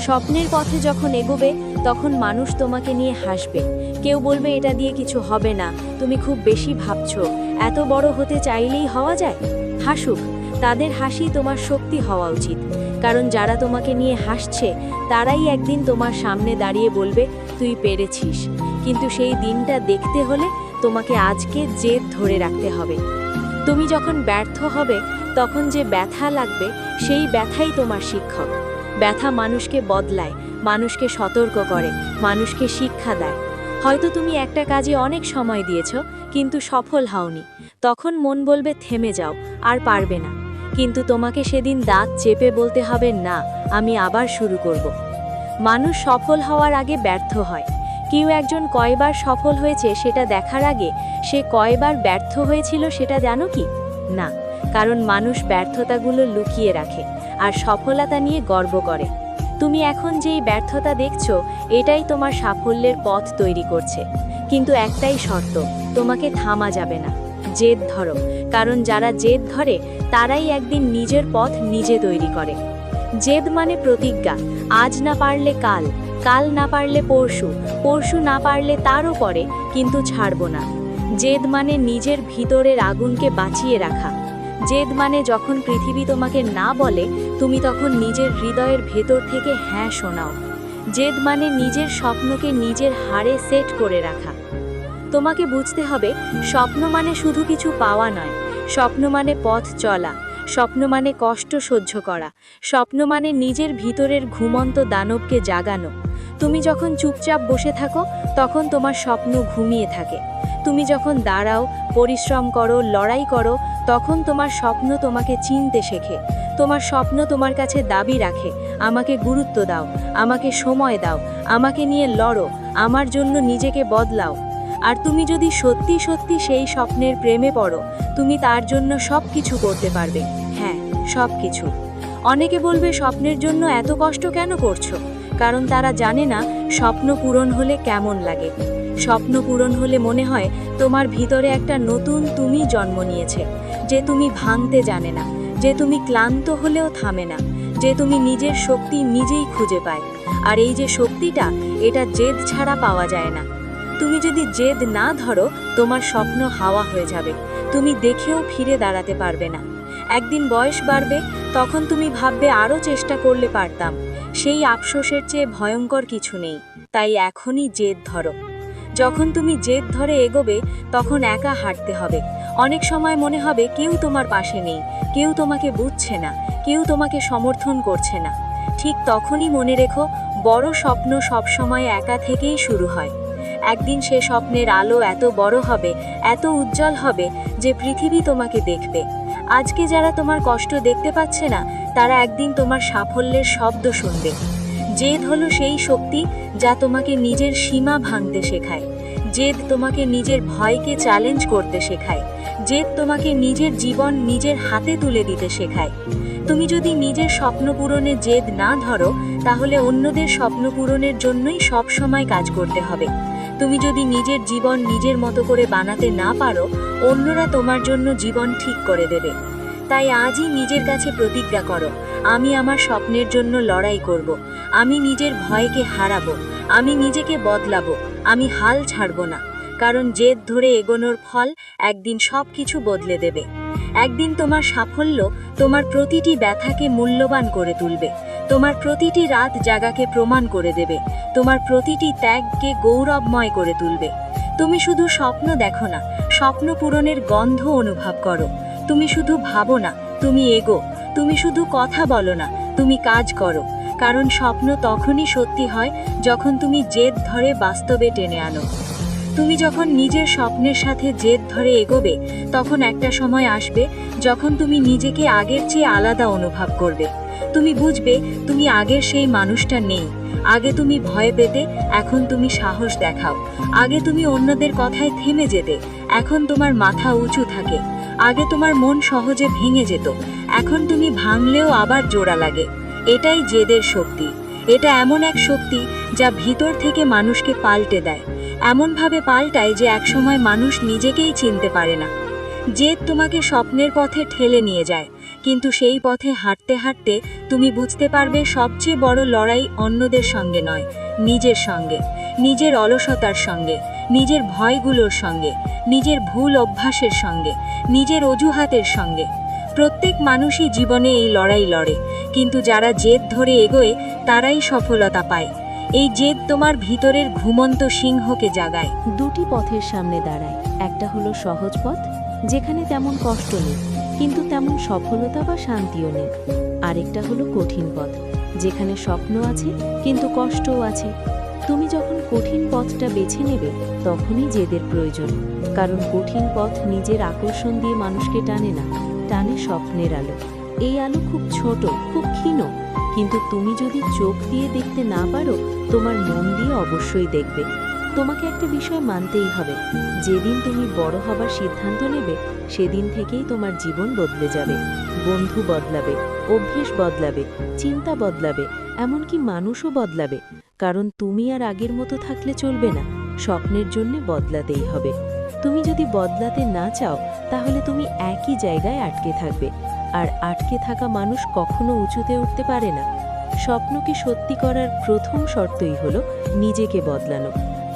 Speaker 1: স্বপ্নের পথে যখন এগোবে, তখন মানুষ তোমাকে নিয়ে হাসবে। কেউ বলবে এটা দিয়ে কিছু হবে না, তুমি খুব বেশি ভাবছো, এত বড় হতে চাইলেই হওয়া যায়। হাসুক, তাদের হাসি তোমার শক্তি হওয়া উচিত। কারণ যারা তোমাকে নিয়ে হাসছে তারাই একদিন তোমার সামনে দাঁড়িয়ে বলবে তুই পেরেছিস। কিন্তু সেই দিনটা দেখতে হলে তোমাকে আজকে জেদ ধরে রাখতে হবে। তুমি যখন ব্যর্থ হবে, তখন যে ব্যথা লাগবে সেই ব্যথাই তোমার শিক্ষক। ব্যথা মানুষকে বদলায়, মানুষকে সতর্ক করে, মানুষকে শিক্ষা দেয়। হয়তো তুমি একটা কাজে অনেক সময় দিয়েছ, কিন্তু সফল হওনি। তখন মন বলবে থেমে যাও, আর পারবে না। কিন্তু তোমাকে সেদিন দাঁত চেপে বলতে হবে না, আমি আবার শুরু করব। মানুষ সফল হওয়ার আগে ব্যর্থ হয়। কেউ একজন কয়বার সফল হয়েছে সেটা দেখার আগে সে কয়বার ব্যর্থ হয়েছিল সেটা জানো কি? না, কারণ মানুষ ব্যর্থতাগুলো লুকিয়ে রাখে আর সফলতা নিয়ে গর্ব করে। তুমি এখন যেই ব্যর্থতা দেখছো, এটাই তোমার সাফল্যের পথ তৈরি করছে। কিন্তু একটাই শর্ত, তোমাকে থামা যাবে না। জেদ ধরো, কারণ যারা জেদ ধরে তারাই একদিন নিজের পথ নিজে তৈরি করে। জেদ মানে প্রতিজ্ঞা, আজ না পারলে কাল, কাল না পারলে পরশু, পরশু না পারলে তারও পরে, কিন্তু ছাড়ব না। জেদ মানে নিজের ভিতরের আগুনকে বাঁচিয়ে রাখা। জেদ মানে যখন পৃথিবী তোমাকে না বলে, তুমি তখন নিজের হৃদয়ের ভেতর থেকে হ্যাঁ শোনাও। জেদ মানে নিজের স্বপ্নকে নিজের হাড়ে সেট করে রাখা। তোমাকে বুঝতে হবে, স্বপ্ন মানে শুধু কিছু পাওয়া নয়, স্বপ্ন মানে পথ চলা, স্বপ্ন মানে কষ্ট সহ্য করা, স্বপ্ন মানে নিজের ভিতরের ঘুমন্ত দানবকে জাগানো। তুমি যখন চুপচাপ বসে থাকো, তখন তোমার স্বপ্ন ঘুমিয়ে থাকে। তুমি যখন দাঁড়াও, পরিশ্রম করো, লড়াই করো, তখন তোমার স্বপ্ন তোমাকে চিনতে শেখে। তোমার স্বপ্ন তোমার কাছে দাবি রাখে, আমাকে গুরুত্ব দাও, আমাকে সময় দাও, আমাকে নিয়ে লড়ো, আমার জন্য নিজেকে বদলাও। আর তুমি যদি সত্যি সত্যি সেই স্বপ্নের প্রেমে পড়ো, তুমি তার জন্য সব কিছু করতে পারবে। হ্যাঁ, সব কিছু। অনেকে বলবে, স্বপ্নের জন্য এত কষ্ট কেন করছো? কারণ তারা জানে না স্বপ্ন পূরণ হলে কেমন লাগে। স্বপ্ন পূরণ হলে মনে হয় তোমার ভিতরে একটা নতুন তুমি জন্ম নিয়েছে, যে তুমি ভাঙতে জানে না, যে তুমি ক্লান্ত হলেও থামে না, যে তুমি নিজের শক্তি নিজেই খুঁজে পায়। আর এই যে শক্তিটা, এটা জেদ ছাড়া পাওয়া যায় না। তুমি যদি জেদ না ধরো, তোমার স্বপ্ন হাওয়া হয়ে যাবে, তুমি দেখেও ফিরে দাঁড়াতে পারবে না। একদিন বয়স বাড়বে, তখন তুমি ভাববে আরও চেষ্টা করলে পারতাম। সেই আফসোসের চেয়ে ভয়ঙ্কর কিছু নেই। তাই এখনই জেদ ধরো। যখন তুমি জেদ ধরে এগোবে, তখন একা হাঁটতে হবে। অনেক সময় মনে হবে কেউ তোমার পাশে নেই, কেউ তোমাকে বুঝছে না, কেউ তোমাকে সমর্থন করছে না। ঠিক তখনই মনে রেখো, বড় স্বপ্ন সবসময় একা থেকেই শুরু হয়। একদিন সে স্বপ্নের আলো এত বড় হবে, এত উজ্জ্বল হবে, যে পৃথিবী তোমাকে দেখবে। আজকে যারা তোমার কষ্ট দেখতে পাচ্ছে না, তারা একদিন তোমার সাফল্যের শব্দ শুনবে। জেদ হলো সেই শক্তি যা তোমাকে নিজের সীমা ভাঙতে শেখায়। জেদ তোমাকে নিজের ভয়কে চ্যালেঞ্জ করতে শেখায়। জেদ তোমাকে নিজের জীবন নিজের হাতে তুলে দিতে শেখায়। তুমি যদি নিজের স্বপ্ন পূরণে জেদ না ধরো, তাহলে অন্যদের স্বপ্ন পূরণের জন্যই সব সময় কাজ করতে হবে। তুমি যদি নিজের জীবন নিজের মতো করে বানাতে না পারো, অন্যরা তোমার জন্য জীবন ঠিক করে দেবে। তাই আজই নিজের কাছে প্রতিজ্ঞা করো, আমি আমার স্বপ্নের জন্য লড়াই করব, আমি নিজের ভয়কে হারাবো, আমি নিজেকে বদলাবো, আমি হাল ছাড়বো না। কারণ জেদ ধরে এগোনোর ফল একদিন সব কিছু বদলে দেবে। একদিন তোমার সাফল্য তোমার প্রতিটি ব্যথাকে মূল্যবান করে তুলবে, তোমার প্রতিটি রাত জাগাকে প্রমাণ করে দেবে, তোমার প্রতিটি ত্যাগকে গৌরবময় করে তুলবে। তুমি শুধু স্বপ্ন দেখো না, স্বপ্ন পূরণের গন্ধ অনুভব করো। তুমি শুধু ভাবো না, তুমি এগো। তুমি শুধু কথা বলো না, তুমি কাজ করো। কারণ স্বপ্ন তখনই সত্যি হয় যখন তুমি জেদ ধরে বাস্তবে টেনে আনো। তুমি যখন নিজের স্বপ্নের সাথে জেদ ধরে এগোবে, তখন একটা সময় আসবে যখন তুমি নিজেকে আগের চেয়ে আলাদা অনুভব করবে। তুমি বুঝবে তুমি আগের সেই মানুষটা নেই। আগে তুমি ভয় পেতে, এখন তুমি সাহস দেখাও। আগে তুমি অন্যদের কথায় থেমে যেতে, এখন তোমার মাথা উঁচু থাকে। আগে তোমার মন সহজে ভেঙে যেত, এখন তুমি ভাঙলেও আবার জোড়া লাগে। এটাই জেদের শক্তি। এটা এমন এক শক্তি যা ভিতর থেকে মানুষকে পাল্টে দেয়, এমনভাবে পাল্টায় যে একসময় মানুষ নিজেকেই চিনতে পারে না। জেদ তোমাকে স্বপ্নের পথে ঠেলে নিয়ে যায়, কিন্তু সেই পথে হাঁটতে হাঁটতে তুমি বুঝতে পারবে সবচেয়ে বড় লড়াই অন্যদের সঙ্গে নয়, নিজের সঙ্গে, নিজের অলসতার সঙ্গে, নিজের ভয়গুলোর সঙ্গে, নিজের ভুল অভ্যাসের সঙ্গে, নিজের অজুহাতের সঙ্গে। প্রত্যেক মানুষই জীবনে এই লড়াই লড়ে, কিন্তু যারা জেদ ধরে এগোয় তারাই সফলতা পায়। এই জেদ তোমার ভিতরের ঘুমন্ত সিংহকে জাগায়।
Speaker 2: দুটি পথের সামনে দাঁড়ায়, একটা হলো সহজ পথ, যেখানে তেমন কষ্ট নেই কিন্তু তেমন সফলতা বা শান্তিও নেই। আরেকটা হলো কঠিন পথ, যেখানে স্বপ্ন আছে কিন্তু কষ্টও আছে। তুমি যখন কঠিন পথটা বেছে নেবে, তখনই জেদের প্রয়োজন। কারণ কঠিন পথ নিজের আকর্ষণ দিয়ে মানুষকে টানে না, টানে স্বপ্নের আলো। এই আলো খুব ছোট, খুব ক্ষীণ, কিন্তু তুমি যদি চোখ দিয়ে দেখতে না পারো, তোমার মন দিয়ে অবশ্যই দেখবে। তোমাকে একটা বিষয় মানতেই হবে, যেদিন তুমি বড় হবার সিদ্ধান্ত নেবে, সেদিন থেকেই তোমার জীবন বদলে যাবে। বন্ধু বদলাবে, অভ্যেস বদলাবে, চিন্তা বদলাবে, এমনকি মানুষও বদলাবে। কারণ তুমি আর আগের মতো থাকলে চলবে না, স্বপ্নের জন্য বদলাতেই হবে। তুমি যদি বদলাতে না চাও, তাহলে তুমি একই জায়গায় আটকে থাকবে, আর আটকে থাকা মানুষ কখনো উঁচুতে উঠতে পারে না। স্বপ্নকে সত্যি করার প্রথম শর্তই হলো নিজেকে বদলানো।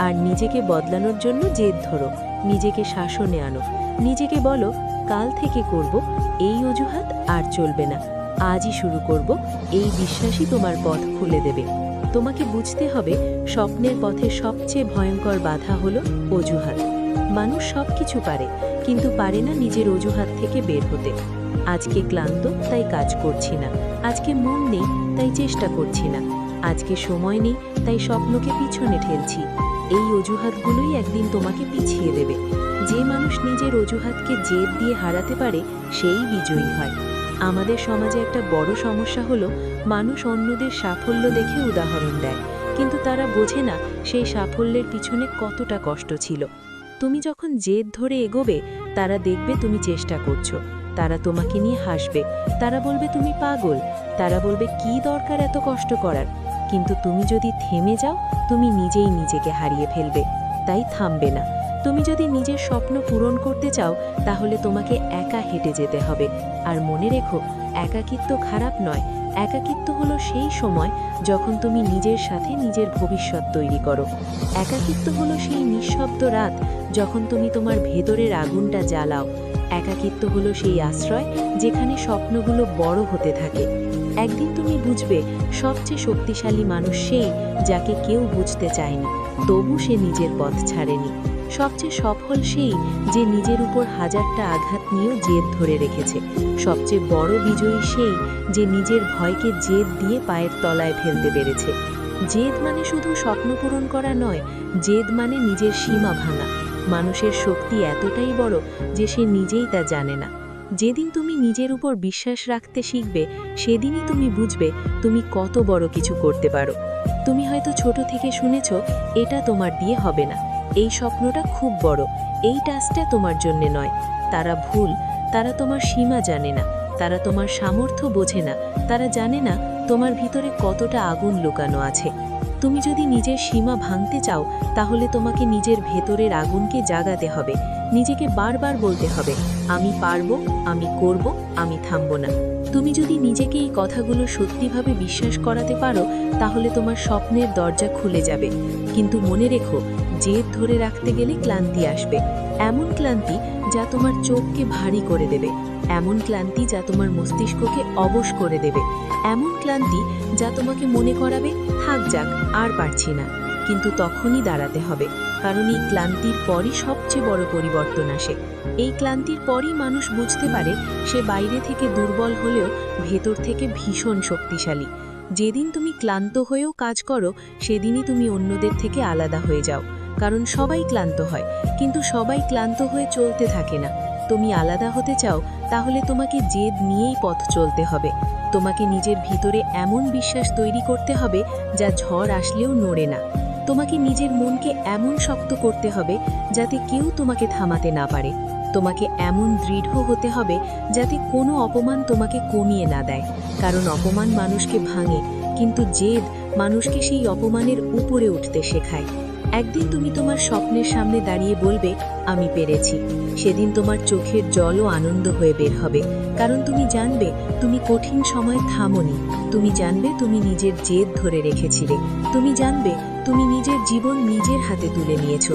Speaker 2: আর নিজেকে বদলানোর জন্য জেদ ধরো, নিজেকে শাসনে আনো, নিজেকে বলো কাল থেকে করব, এই অজুহাত আর চলবে না, আজই শুরু করব, এই বিশ্বাসই তোমার পথ খুলে দেবে। তোমাকে বুঝতে হবে স্বপ্নের পথে সবচেয়ে ভয়ঙ্কর বাধা হলো অজুহাত। মানুষ সব কিছু পারে, কিন্তু পারে না নিজের অজুহাত থেকে বের হতে। আজকে ক্লান্ত তাই কাজ করছি না, আজকে মন নেই তাই চেষ্টা করছি না, আজকে সময় নেই তাই স্বপ্নকে পিছনে ঠেলছি। এই অজুহাতগুলোই একদিন তোমাকে পিছিয়ে দেবে। যে মানুষ নিজের অজুহাতকে জেদ দিয়ে হারাতে পারে সেই বিজয়ী হয়। আমাদের সমাজে একটা বড় সমস্যা হলো মানুষ অন্যদের সাফল্য দেখে উদাহরণ দেয়, কিন্তু তারা বোঝে না সেই সাফল্যের পিছনে কতটা কষ্ট ছিল। তুমি যখন জেদ ধরে এগোবে, তারা দেখবে তুমি চেষ্টা করছো, তারা তোমাকে নিয়ে হাসবে, তারা বলবে তুমি পাগল, তারা বলবে কি দরকার এত কষ্ট করার। কিন্তু তুমি যদি থেমে যাও, তুমি নিজেই নিজেকে হারিয়ে ফেলবে। তাই থামবে না। তুমি যদি নিজের স্বপ্ন পূরণ করতে চাও, তাহলে তোমাকে একা হেঁটে যেতে হবে। আর মনে রেখো, একাকিত্ব খারাপ নয়, একাকিত্ব হলো সেই সময় যখন তুমি নিজের সাথে নিজের ভবিষ্যৎ তৈরি করো। একাকিত্ব হলো সেই নিঃশব্দ রাত যখন তুমি তোমার ভেতরের আগুনটা জ্বালাও। একাকিত্ব হলো সেই আশ্রয় যেখানে স্বপ্নগুলো বড় হতে থাকে। একদিন তুমি বুঝবে সবচেয়ে শক্তিশালী মানুষ সেই যাকে কেউ বুঝতে চায়নি, তবু সে নিজের পথ ছাড়েনি। সবচেয়ে সফল সেই যে নিজের উপর হাজারটা আঘাত নিয়েও জেদ ধরে রেখেছে। সবচেয়ে বড় বিজয়ী সেই যে নিজের ভয়কে জেদ দিয়ে পায়ের তলায় ফেলতে পেরেছে। জেদ মানে শুধু স্বপ্ন পূরণ করা নয়, জেদ মানে নিজের সীমা ভাঙা। মানুষের শক্তি এতটাই বড় যে সে নিজেই তা জানে না। যেদিন তুমি নিজের উপর বিশ্বাস রাখতে শিখবে, সেদিনই তুমি বুঝবে তুমি কত বড় কিছু করতে পারো। তুমি হয়তো ছোট থেকে শুনেছ এটা তোমার দিয়ে হবে না, এই স্বপ্নটা খুব বড়, এই টাস্কটা তোমার জন্যে নয়। তারা ভুল, তারা তোমার সীমা জানে না, তারা তোমার সামর্থ্য বোঝে না, তারা জানে না তোমার ভিতরে কতটা আগুন লুকানো আছে। তুমি যদি নিজের সীমা ভাঙতে চাও, তাহলে তোমাকে নিজের ভেতরের আগুনকে জাগাতে হবে। নিজেকে বারবার বলতে হবে, আমি পারবো, আমি করব, আমি থামব না। তুমি যদি নিজেকে এই কথাগুলো সত্যিভাবে বিশ্বাস করাতে পারো, তাহলে তোমার স্বপ্নের দরজা খুলে যাবে। কিন্তু মনে রেখো, জেদ ধরে রাখতে গেলে ক্লান্তি আসবে। এমন ক্লান্তি যা তোমার চোখকে ভারী করে দেবে, এমন ক্লান্তি যা তোমার মস্তিষ্ককে অবশ করে দেবে, এমন ক্লান্তি যা তোমাকে মনে করাবে থাক যাক, আর পারছি না। কিন্তু তখনই দাঁড়াতে হবে, কারণ এই ক্লান্তির পরই সবচেয়ে বড় পরিবর্তন আসে। এই ক্লান্তির পরই মানুষ বুঝতে পারে সে বাইরে থেকে দুর্বল হলেও ভেতর থেকে ভীষণ শক্তিশালী। যেদিন তুমি ক্লান্ত হয়েও কাজ করো, সেদিনই তুমি অন্যদের থেকে আলাদা হয়ে যাও। কারণ সবাই ক্লান্ত হয়, কিন্তু সবাই ক্লান্ত হয়ে চলতে থাকে না। তুমি আলাদা হতে চাও, তাহলে তোমাকে জেদ নিয়েই পথ চলতে হবে। তোমাকে নিজের ভিতরে এমন বিশ্বাস তৈরি করতে হবে যা ঝড় আসলেও নড়ে না। তোমাকে নিজের মনকে এমন শক্ত করতে হবে যাতে কেউ তোমাকে থামাতে না পারে। তোমাকে এমন দৃঢ় হতে হবে যাতে কোনো অপমান তোমাকে কমিয়ে না দেয়। কারণ অপমান মানুষকে ভাঙে, কিন্তু জেদ মানুষকে সেই অপমানের উপরে উঠতে শেখায়। একদিন তুমি তোমার স্বপ্নের সামনে দাঁড়িয়ে বলবে, আমি পেরেছি। সেদিন তোমার চোখের জলও আনন্দ হয়ে বের হবে, কারণ তুমি জানবে তুমি কঠিন সময়ে থামোনি। তুমি জানবে তুমি নিজের জেদ ধরে রেখেছিলে। তুমি জানবে তুমি নিজের জীবন নিজের হাতে তুলে নিয়েছ।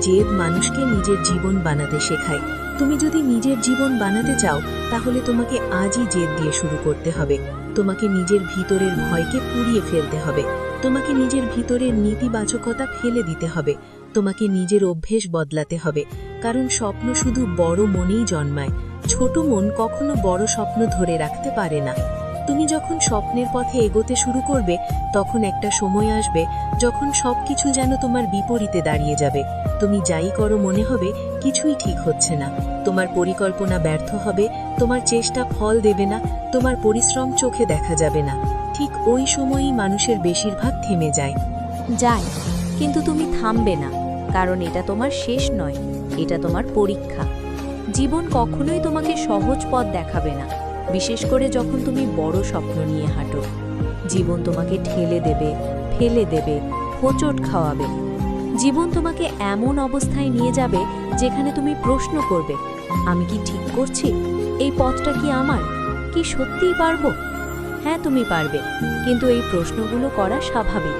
Speaker 2: জেদ মানুষকে নিজের জীবন বানাতে শেখায়। তুমি যদি নিজের জীবন বানাতে চাও, তাহলে তোমাকে আজই জেদ দিয়ে শুরু করতে হবে। তোমাকে নিজের ভিতরের ভয়কে পুড়িয়ে ফেলতে হবে। তোমাকে নিজের ভিতরের নেতিবাচকতা ফেলে দিতে হবে। তোমাকে নিজের অভ্যেস বদলাতে হবে, কারণ স্বপ্ন শুধু বড় মনেই জন্মায়। ছোট মন কখনো বড় স্বপ্ন ধরে রাখতে পারে না। তুমি যখন স্বপ্নের পথে এগোতে শুরু করবে, তখন একটা সময় আসবে যখন সবকিছু যেন তোমার বিপরীতে দাঁড়িয়ে যাবে। তুমি যাই করো মনে হবে কিছুই ঠিক হচ্ছে না। তোমার পরিকল্পনা ব্যর্থ হবে, তোমার চেষ্টা ফল দেবে না, তোমার পরিশ্রম চোখে দেখা যাবে না। ঠিক ওই সময়ই মানুষের বেশিরভাগ থেমে যায়।
Speaker 1: কিন্তু তুমি থামবে না, কারণ এটা তোমার শেষ নয়, এটা তোমার পরীক্ষা। জীবন কখনোই তোমাকে সহজ পথ দেখাবে না, বিশেষ করে যখন তুমি বড় স্বপ্ন নিয়ে হাঁটো। জীবন তোমাকে ঠেলে দেবে, ফেলে দেবে, হোঁচট খাওয়াবে। জীবন তোমাকে এমন অবস্থায় নিয়ে যাবে যেখানে তুমি প্রশ্ন করবে, আমি কি ঠিক করছি? এই পথটা কি আমার? কি সত্যিই পারবো?
Speaker 2: হ্যাঁ, তুমি পারবে, কিন্তু এই প্রশ্নগুলো করা স্বাভাবিক,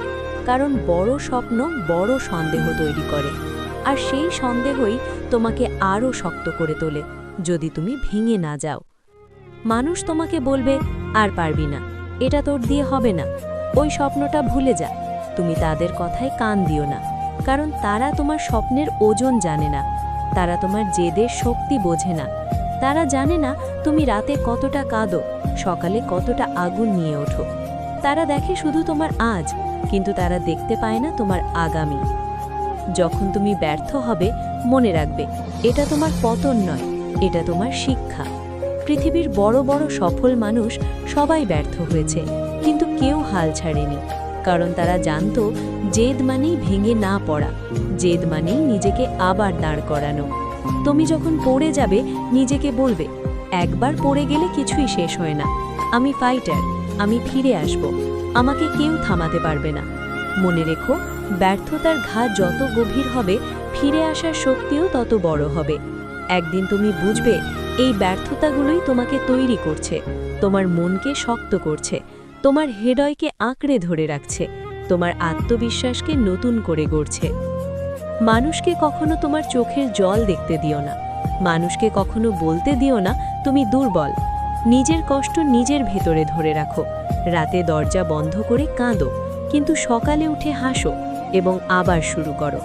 Speaker 2: কারণ বড় স্বপ্ন বড় সন্দেহ তৈরি করে, আর সেই সন্দেহই তোমাকে আরও শক্ত করে তোলে যদি তুমি ভেঙে না যাও। মানুষ তোমাকে বলবে, আর পারবি না, এটা তোর দিয়ে হবে না, ওই স্বপ্নটা ভুলে যা। তুমি তাদের কথায় কান দিও না, কারণ তারা তোমার স্বপ্নের ওজন জানে না, তারা তোমার জেদের শক্তি বোঝে না, তারা জানে না তুমি রাতে কতটা কাঁদো, সকালে কতটা আগুন নিয়ে ওঠো। তারা দেখে শুধু তোমার আজ, কিন্তু তারা দেখতে পায় না তোমার আগামী। যখন তুমি ব্যর্থ হবে, মনে রাখবে এটা তোমার পতন নয়, এটা তোমার শিক্ষা। পৃথিবীর বড় বড় সফল মানুষ সবাই ব্যর্থ হয়েছে, কিন্তু কেউ হাল ছাড়েনি, কারণ তারা জানতো জেদ মানেই ভেঙে না পড়া, জেদ মানেই নিজেকে আবার দাঁড় করানো। তুমি যখন পড়ে যাবে, নিজেকে বলবে, একবার পড়ে গেলে কিছুই শেষ হয় না, আমি ফাইটার, আমি ফিরে আসব, আমাকে কেউ থামাতে পারবে না। মনে রেখো, ব্যর্থতার ঘা যত গভীর হবে, ফিরে আসার শক্তিও তত বড় হবে। একদিন তুমি বুঝবে এই ব্যর্থতাগুলোই তোমাকে তৈরি করছে, তোমার মনকে শক্ত করছে, তোমার হৃদয়কে আঁকড়ে ধরে রাখছে, তোমার আত্মবিশ্বাসকে নতুন করে গড়ছে। মানুষকে কখনো তোমার চোখের জল দেখতে দিও না, মানুষকে কখনো বলতে দিও না তুমি দুর্বল। নিজের কষ্ট নিজের ভেতরে ধরে রাখো, রাতে দরজা বন্ধ করে কাঁদো, কিন্তু সকালে উঠে হাসো এবং আবার শুরু করো।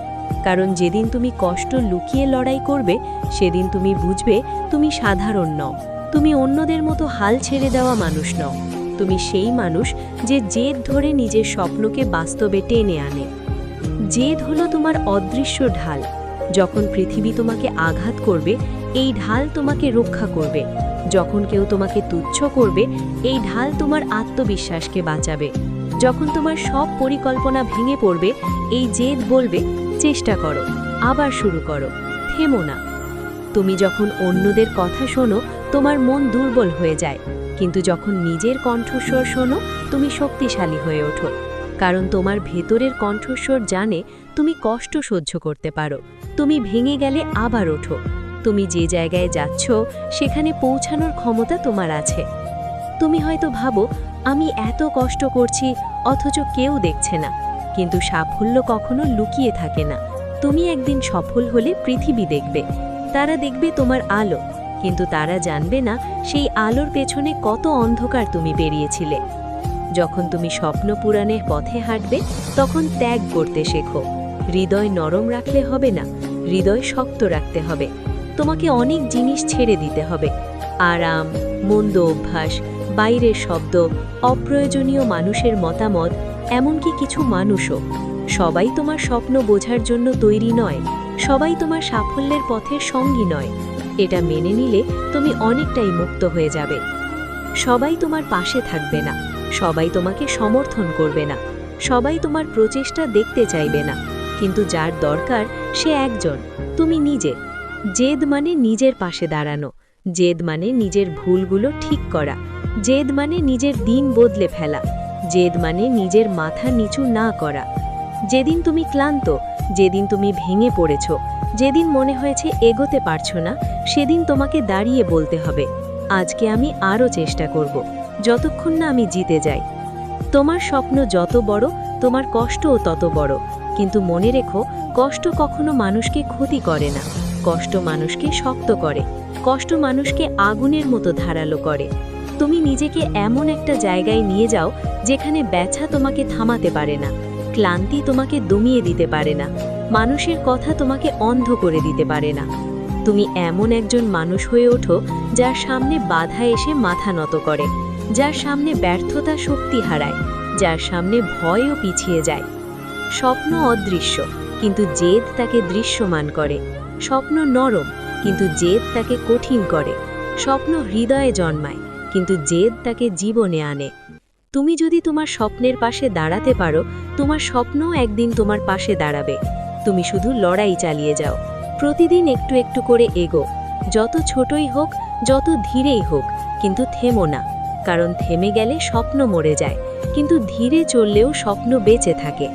Speaker 2: কারণ যেদিন তুমি কষ্ট লুকিয়ে লড়াই করবে, সেদিন তুমি বুঝবে তুমি সাধারণ নও, তুমি অন্যদের মতো হাল ছেড়ে দেওয়া মানুষ নও, তুমি সেই মানুষ যে জেদ ধরে নিজের স্বপ্নকে বাস্তবে টেনে আনে। জেদ হলো তোমার অদৃশ্য ঢাল, যখন পৃথিবী তোমাকে আঘাত করবে, এই ঢাল তোমাকে রক্ষা করবে। যখন কেউ তোমাকে তুচ্ছ করবে, এই ঢাল তোমার আত্মবিশ্বাসকে বাঁচাবে। যখন তোমার সব পরিকল্পনা ভেঙে পড়বে, এই জেদ বলবে, চেষ্টা করো, আবার শুরু করো, থেমো না। তুমি যখন অন্যদের কথা শোনো, তোমার মন দুর্বল হয়ে যায়, কিন্তু যখন নিজের কণ্ঠস্বর শোনো, তুমি শক্তিশালী হয়ে ওঠো। কারণ তোমার ভেতরের কণ্ঠস্বর জানে তুমি কষ্ট সহ্য করতে পারো, তুমি ভেঙে গেলে আবার ওঠো, তুমি যে জায়গায় যাচ্ছ সেখানে পৌঁছানোর ক্ষমতা তোমার আছে। তুমি হয়তো ভাবো, আমি এত কষ্ট করছি অথচ কেউ দেখছে না, কিন্তু সাফল্য কখনো লুকিয়ে থাকে না। তুমি একদিন সফল হলে পৃথিবী দেখবে, তারা দেখবে তোমার আলো, কিন্তু তারা জানবে না সেই আলোর পেছনে কত অন্ধকার তুমি বেরিয়েছিলে। যখন তুমি স্বপ্ন পূরণের পথে হাঁটবে, তখন ত্যাগ করতে শেখো। হৃদয় নরম রাখলে হবে না, হৃদয় শক্ত রাখতে হবে। তোমাকে অনেক জিনিস ছেড়ে দিতে হবে, আরাম, মন্দ অভ্যাস, বাইরের শব্দ, অপ্রয়োজনীয় মানুষের মতামত, এমনকি কিছু মানুষও। সবাই তোমার স্বপ্ন বোঝার জন্য তৈরি নয়, সবাই তোমার সাফল্যের পথের সঙ্গী নয়। এটা মেনে নিলে তুমি অনেকটাই মুক্ত হয়ে যাবে। সবাই তোমার পাশে থাকবে না, সবাই তোমাকে সমর্থন করবে না, সবাই তোমার প্রচেষ্টা দেখতে চাইবে না, কিন্তু যার দরকার সে একজন, তুমি নিজে। জেদ মানে নিজের পাশে দাঁড়ানো, জেদ মানে নিজের ভুলগুলো ঠিক করা, জেদ মানে নিজের দিন বদলে ফেলা, জেদ মানে নিজের মাথা নিচু না করা। যেদিন তুমি ক্লান্ত, যেদিন তুমি ভেঙে পড়েছ, যেদিন মনে হয়েছে এগোতে পারছো না, সেদিন তোমাকে দাঁড়িয়ে বলতে হবে, আজকে আমি আরও চেষ্টা করব, যতক্ষণ না আমি জিতে যাই। তোমার স্বপ্ন যত বড়, তোমার কষ্টও তত বড়, কিন্তু মনে রেখো, কষ্ট কখনো মানুষকে ক্ষতি করে না, কষ্ট মানুষকে শক্ত করে, কষ্ট মানুষকে আগুনের মতো ধারালো করে। তুমি নিজেকে এমন একটা জায়গায় নিয়ে যাও যেখানে ব্যথা তোমাকে থামাতে পারে না, ক্লান্তি তোমাকে দমিয়ে দিতে পারে না, মানুষের কথা তোমাকে অন্ধ করে দিতে পারে না। তুমি এমন একজন মানুষ হয়ে ওঠো যার সামনে বাধা এসে মাথা নত করে, যার সামনে ব্যর্থতা শক্তি হারায়, যার সামনে ভয়ও পিছিয়ে যায়। স্বপ্ন অদৃশ্য, কিন্তু জেদ তাকে দৃশ্যমান করে। স্বপ্ন নরম, কিন্তু জেদ তাকে কঠিন করে। স্বপ্ন হৃদয়ে জন্মায়, কিন্তু জেদ তাকে জীবনে আনে। তুমি যদি তোমার স্বপ্নের পাশে দাঁড়াতে পারো, তোমার স্বপ্নও একদিন তোমার পাশে দাঁড়াবে। তুমি শুধু লড়াই চালিয়ে যাও, প্রতিদিন একটু একটু করে এগো, যত ছোটই হোক, যত ধীরেই হোক, কিন্তু থেমো না। কারণ থেমে গেলে স্বপ্ন মরে যায়, কিন্তু ধীরে চললেও স্বপ্ন বেঁচে থাকে।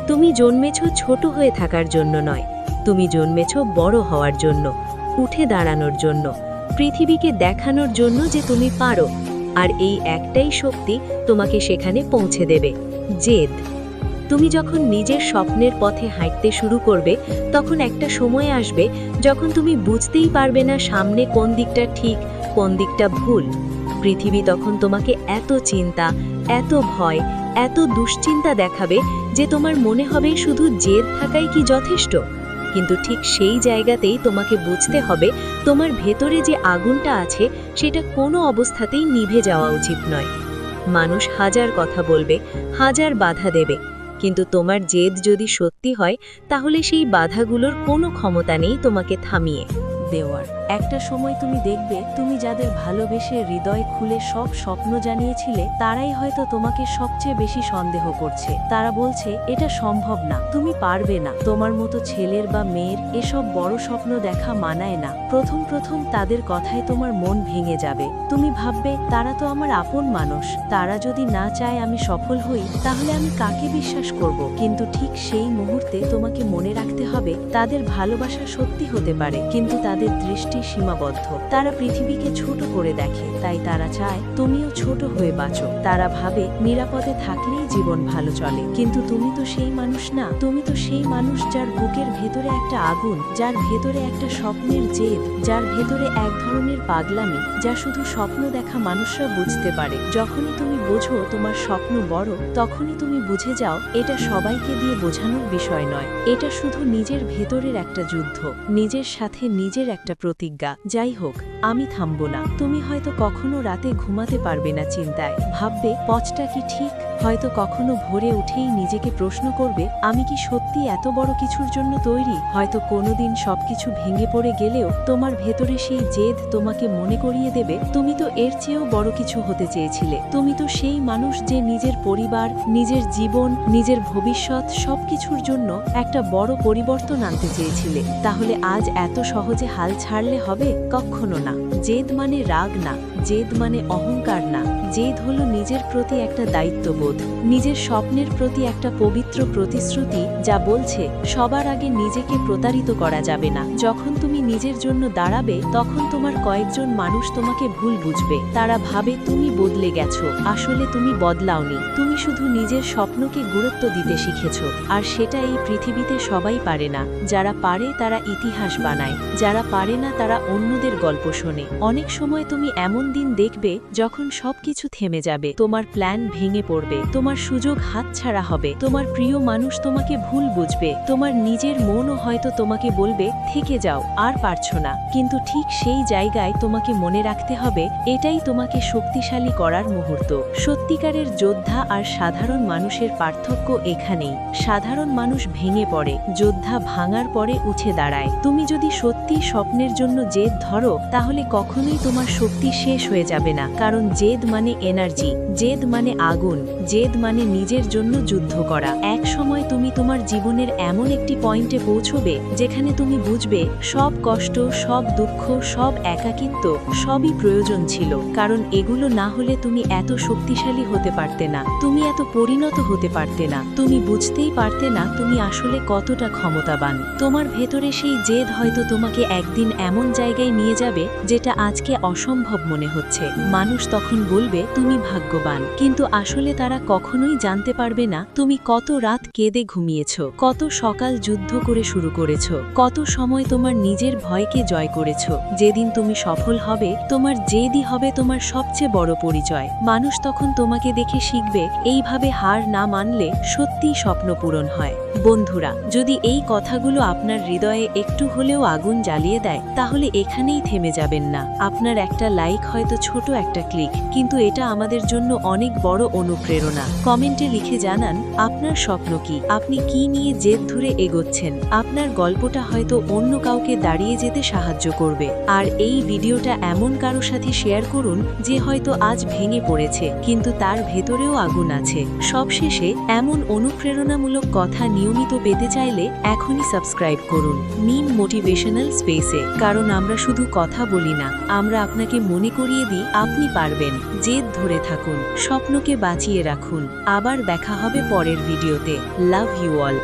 Speaker 2: তুমি জন্মেছ ছোট হয়ে থাকার জন্য নয়, তুমি জন্মেছ বড় হওয়ার জন্য, উঠে দাঁড়ানোর জন্য, পৃথিবীকে দেখানোর জন্য যে তুমি পারো। আর এই একটাই শক্তি তোমাকে সেখানে পৌঁছে দেবে, জেদ। তুমি যখন নিজের স্বপ্নের পথে হাঁটতে শুরু করবে, তখন একটা সময় আসবে যখন তুমি বুঝতেই পারবে না সামনে কোন দিকটা ঠিক, কোন দিকটা ভুল। পৃথিবী তখন তোমাকে এত চিন্তা, এত ভয়, এত দুশ্চিন্তা দেখাবে যে তোমার মনে হবে শুধু জেদ থাকাই কি যথেষ্ট। কিন্তু ঠিক সেই জায়গাতেই তোমাকে বুঝতে হবে তোমার ভেতরে যে আগুনটা আছে সেটা কোনো অবস্থাতেই নিভে যাওয়া উচিত নয়। মানুষ হাজার কথা বলবে, হাজার বাধা দেবে, কিন্তু তোমার জেদ যদি সত্যি হয় তাহলে সেই বাধাগুলোর কোনো ক্ষমতা নেই তোমাকে থামিয়ে দেওয়ার। একটা সময় তুমি দেখবে তুমি যাদের ভালোবেসে হৃদয় খুলে সব স্বপ্ন জানিয়েছিলে তারাই হয়তো তোমাকে সবচেয়ে বেশি সন্দেহ করছে। তারা বলছে এটা সম্ভব না, তুমি পারবে না, তোমার মতো ছেলের বা মেয়ের এসব বড় স্বপ্ন দেখা মানায় না। প্রথম প্রথম তাদের কথায় তোমার মন ভেঙে যাবে। তুমি ভাববে তারা তো আমার আপন মানুষ, তারা যদি না চায় আমি সফল হই তাহলে আমি কাকে বিশ্বাস করব। কিন্তু ঠিক সেই মুহূর্তে তোমাকে মনে রাখতে হবে তাদের ভালোবাসা সত্যি হতে পারে, কিন্তু তাদের দৃষ্টি সীমাবদ্ধ। তারা পৃথিবীকে ছোট করে দেখে, তাই তারা চায় তুমিও ছোট হয়ে বাঁচো। তারা ভাবে নিরাপদে থাকলেই জীবন ভালো চলে, কিন্তু তুমি তো সেই মানুষ না। তুমি তো সেই মানুষ যার বুকের ভেতরে একটা আগুন, যার ভেতরে একটা স্বপ্নের জেদ, যার ভেতরে এক ধরনের পাগলামি যা শুধু স্বপ্ন দেখা মানুষরা বুঝতে পারে। যখনই তুমি বোঝো তোমার স্বপ্ন বড়, তখনই তুমি বুঝে যাও এটা সবাইকে দিয়ে বোঝানোর বিষয় নয়, এটা শুধু নিজের ভেতরের একটা যুদ্ধ, নিজের সাথে নিজের একটা প্রতিজ্ঞা। যাই হোক, আমি থামব না। তুমি হয়তো কখনো রাতে ঘুমাতে পারবে না চিন্তায়, ভাববে পথটা কি ঠিক। হয়তো কখনো ভোরে উঠেই নিজেকে প্রশ্ন করবে আমি কি সত্যি এত বড় কিছুর জন্য তৈরি। হয়তো কোনোদিন সবকিছু ভেঙে পড়ে গেলেও তোমার ভেতরে সেই জেদ তোমাকে মনে করিয়ে দেবে তুমি তো এর চেয়েও বড় কিছু হতে চেয়েছিলে। তুমি তো সেই মানুষ যে নিজের পরিবার, নিজের জীবন, নিজের ভবিষ্যৎ সবকিছুর জন্য একটা বড় পরিবর্তন আনতে চেয়েছিলে। তাহলে আজ এত সহজে হাল ছাড়লে হবে? কখনো না। জেদ মানে রাগ না, জেদ মানে অহংকার না। জেদ হলো নিজের প্রতি একটা দায়িত্ববোধ, নিজের স্বপ্নের প্রতি একটা পবিত্র প্রতিশ্রুতি যা বলছে সবার আগে নিজেকে প্রতারিত করা যাবে না। যখন তুমি নিজের জন্য দাঁড়াবে তখন তোমার কয়েকজন মানুষ তোমাকে ভুল বুঝবে। তারা ভাবে তুমি বদলে গেছো, আসলে তুমি বদলাওনি। তুমি শুধু নিজের স্বপ্নকে গুরুত্ব দিতে শিখেছো, আর সেটা এই পৃথিবীতে সবাই পারে না। যারা পারে তারা ইতিহাস বানায়, যারা পারে না তারা অন্যদের গল্প শোনে। অনেক সময় তুমি এমন দিন দেখবে যখন সবকিছু থেমে যাবে, তোমার প্ল্যান ভেঙে পড়বে, তোমার সুযোগ হাতছাড়া হবে, তোমার প্রিয় মানুষ তোমাকে ভুল বুঝবে, তোমার নিজের মনও হয়তো তোমাকে বলবে থেকে যাও, আর পারছো না। কিন্তু ঠিক সেই জায়গায় তোমাকে মনে রাখতে হবে এটাই তোমাকে শক্তিশালী করার মুহূর্ত। সত্যিকারের যোদ্ধা আর সাধারণ মানুষের পার্থক্য এখানেই। সাধারণ মানুষ ভেঙে পড়ে, যোদ্ধা ভাঙার পরে উঠে দাঁড়ায়। তুমি যদি সত্যি স্বপ্নের জন্য জেদ ধরো তাহলে কখনোই তোমার শক্তি শেষ হয়ে যাবে না, কারণ জেদ মানে এনার্জি, জেদ মানে আগুন, জেদ মানে নিজের জন্য যুদ্ধ করা। এক সময় তুমি তোমার জীবনের এমন একটি পয়েন্টে পৌঁছবে যেখানে তুমি বুঝবে সব কষ্ট, সব দুঃখ, সব একাকিত্ব সবই প্রয়োজন ছিল, কারণ এগুলো না হলে তুমি এত শক্তিশালী হতে পারতে না, তুমি এত পরিণত হতে পারতে না, তুমি বুঝতেই পারতে না তুমি আসলে কতটা ক্ষমতাবান। তোমার ভেতরে সেই জেদ হয়তো তোমাকে একদিন এমন জায়গায় নিয়ে যাবে যেটা আজকে অসম্ভব মনে হচ্ছে। মানুষ তখন বলবে তুমি ভাগ্যবান, কিন্তু আসলে তারা কখনোই জানতে পারবে না তুমি কত রাত কেঁদে ঘুমিয়েছ, কত সকাল যুদ্ধ করে শুরু করেছ, কত সময় তোমার নিজের ভয়কে জয় করেছ। যেদিন তুমি সফল হবে তোমার জেদই হবে তোমার সবচেয়ে বড় পরিচয়। মানুষ তখন তোমাকে দেখে শিখবে এইভাবে হার না মানলে সত্যিই স্বপ্ন পূরণ হয়। বন্ধুরা, যদি এই কথাগুলো আপনার হৃদয়ে একটু হলেও আগুন জ্বালিয়ে দেয় তাহলে এখানেই থেমে যাবেন না। আপনার একটা লাইক হয়তো ছোট একটা ক্লিক, কিন্তু এটা আমাদের জন্য অনেক বড় অনুপ্রেরণা। কমেন্টে লিখে জানান আপনার স্বপ্ন কি, আপনি কি নিয়ে জেদ ধরে এগোচ্ছেন। আপনার গল্পটা হয়তো অন্য কাউকে দাঁড়িয়ে যেতে সাহায্য করবে। আর এই ভিডিওটা এমন কারো সাথে শেয়ার করুন যে হয়তো আজ ভেঙে পড়েছে কিন্তু তার ভেতরেও আগুন আছে। সবশেষে এমন অনুপ্রেরণামূলক কথা নিয়মিত পেতে চাইলে এখনই সাবস্ক্রাইব করুন মিম মোটিভেশনাল স্পেসে, কারণ আমরা শুধু কথা বলি না, আমরা আপনাকে মনে করিয়ে দিই আপনি পারবেন। জেদ ধরে থাকুন, স্বপ্নকে বাঁচিয়ে রাখুন। আবার দেখা হবে পরের ভিডিওতে। Love you all.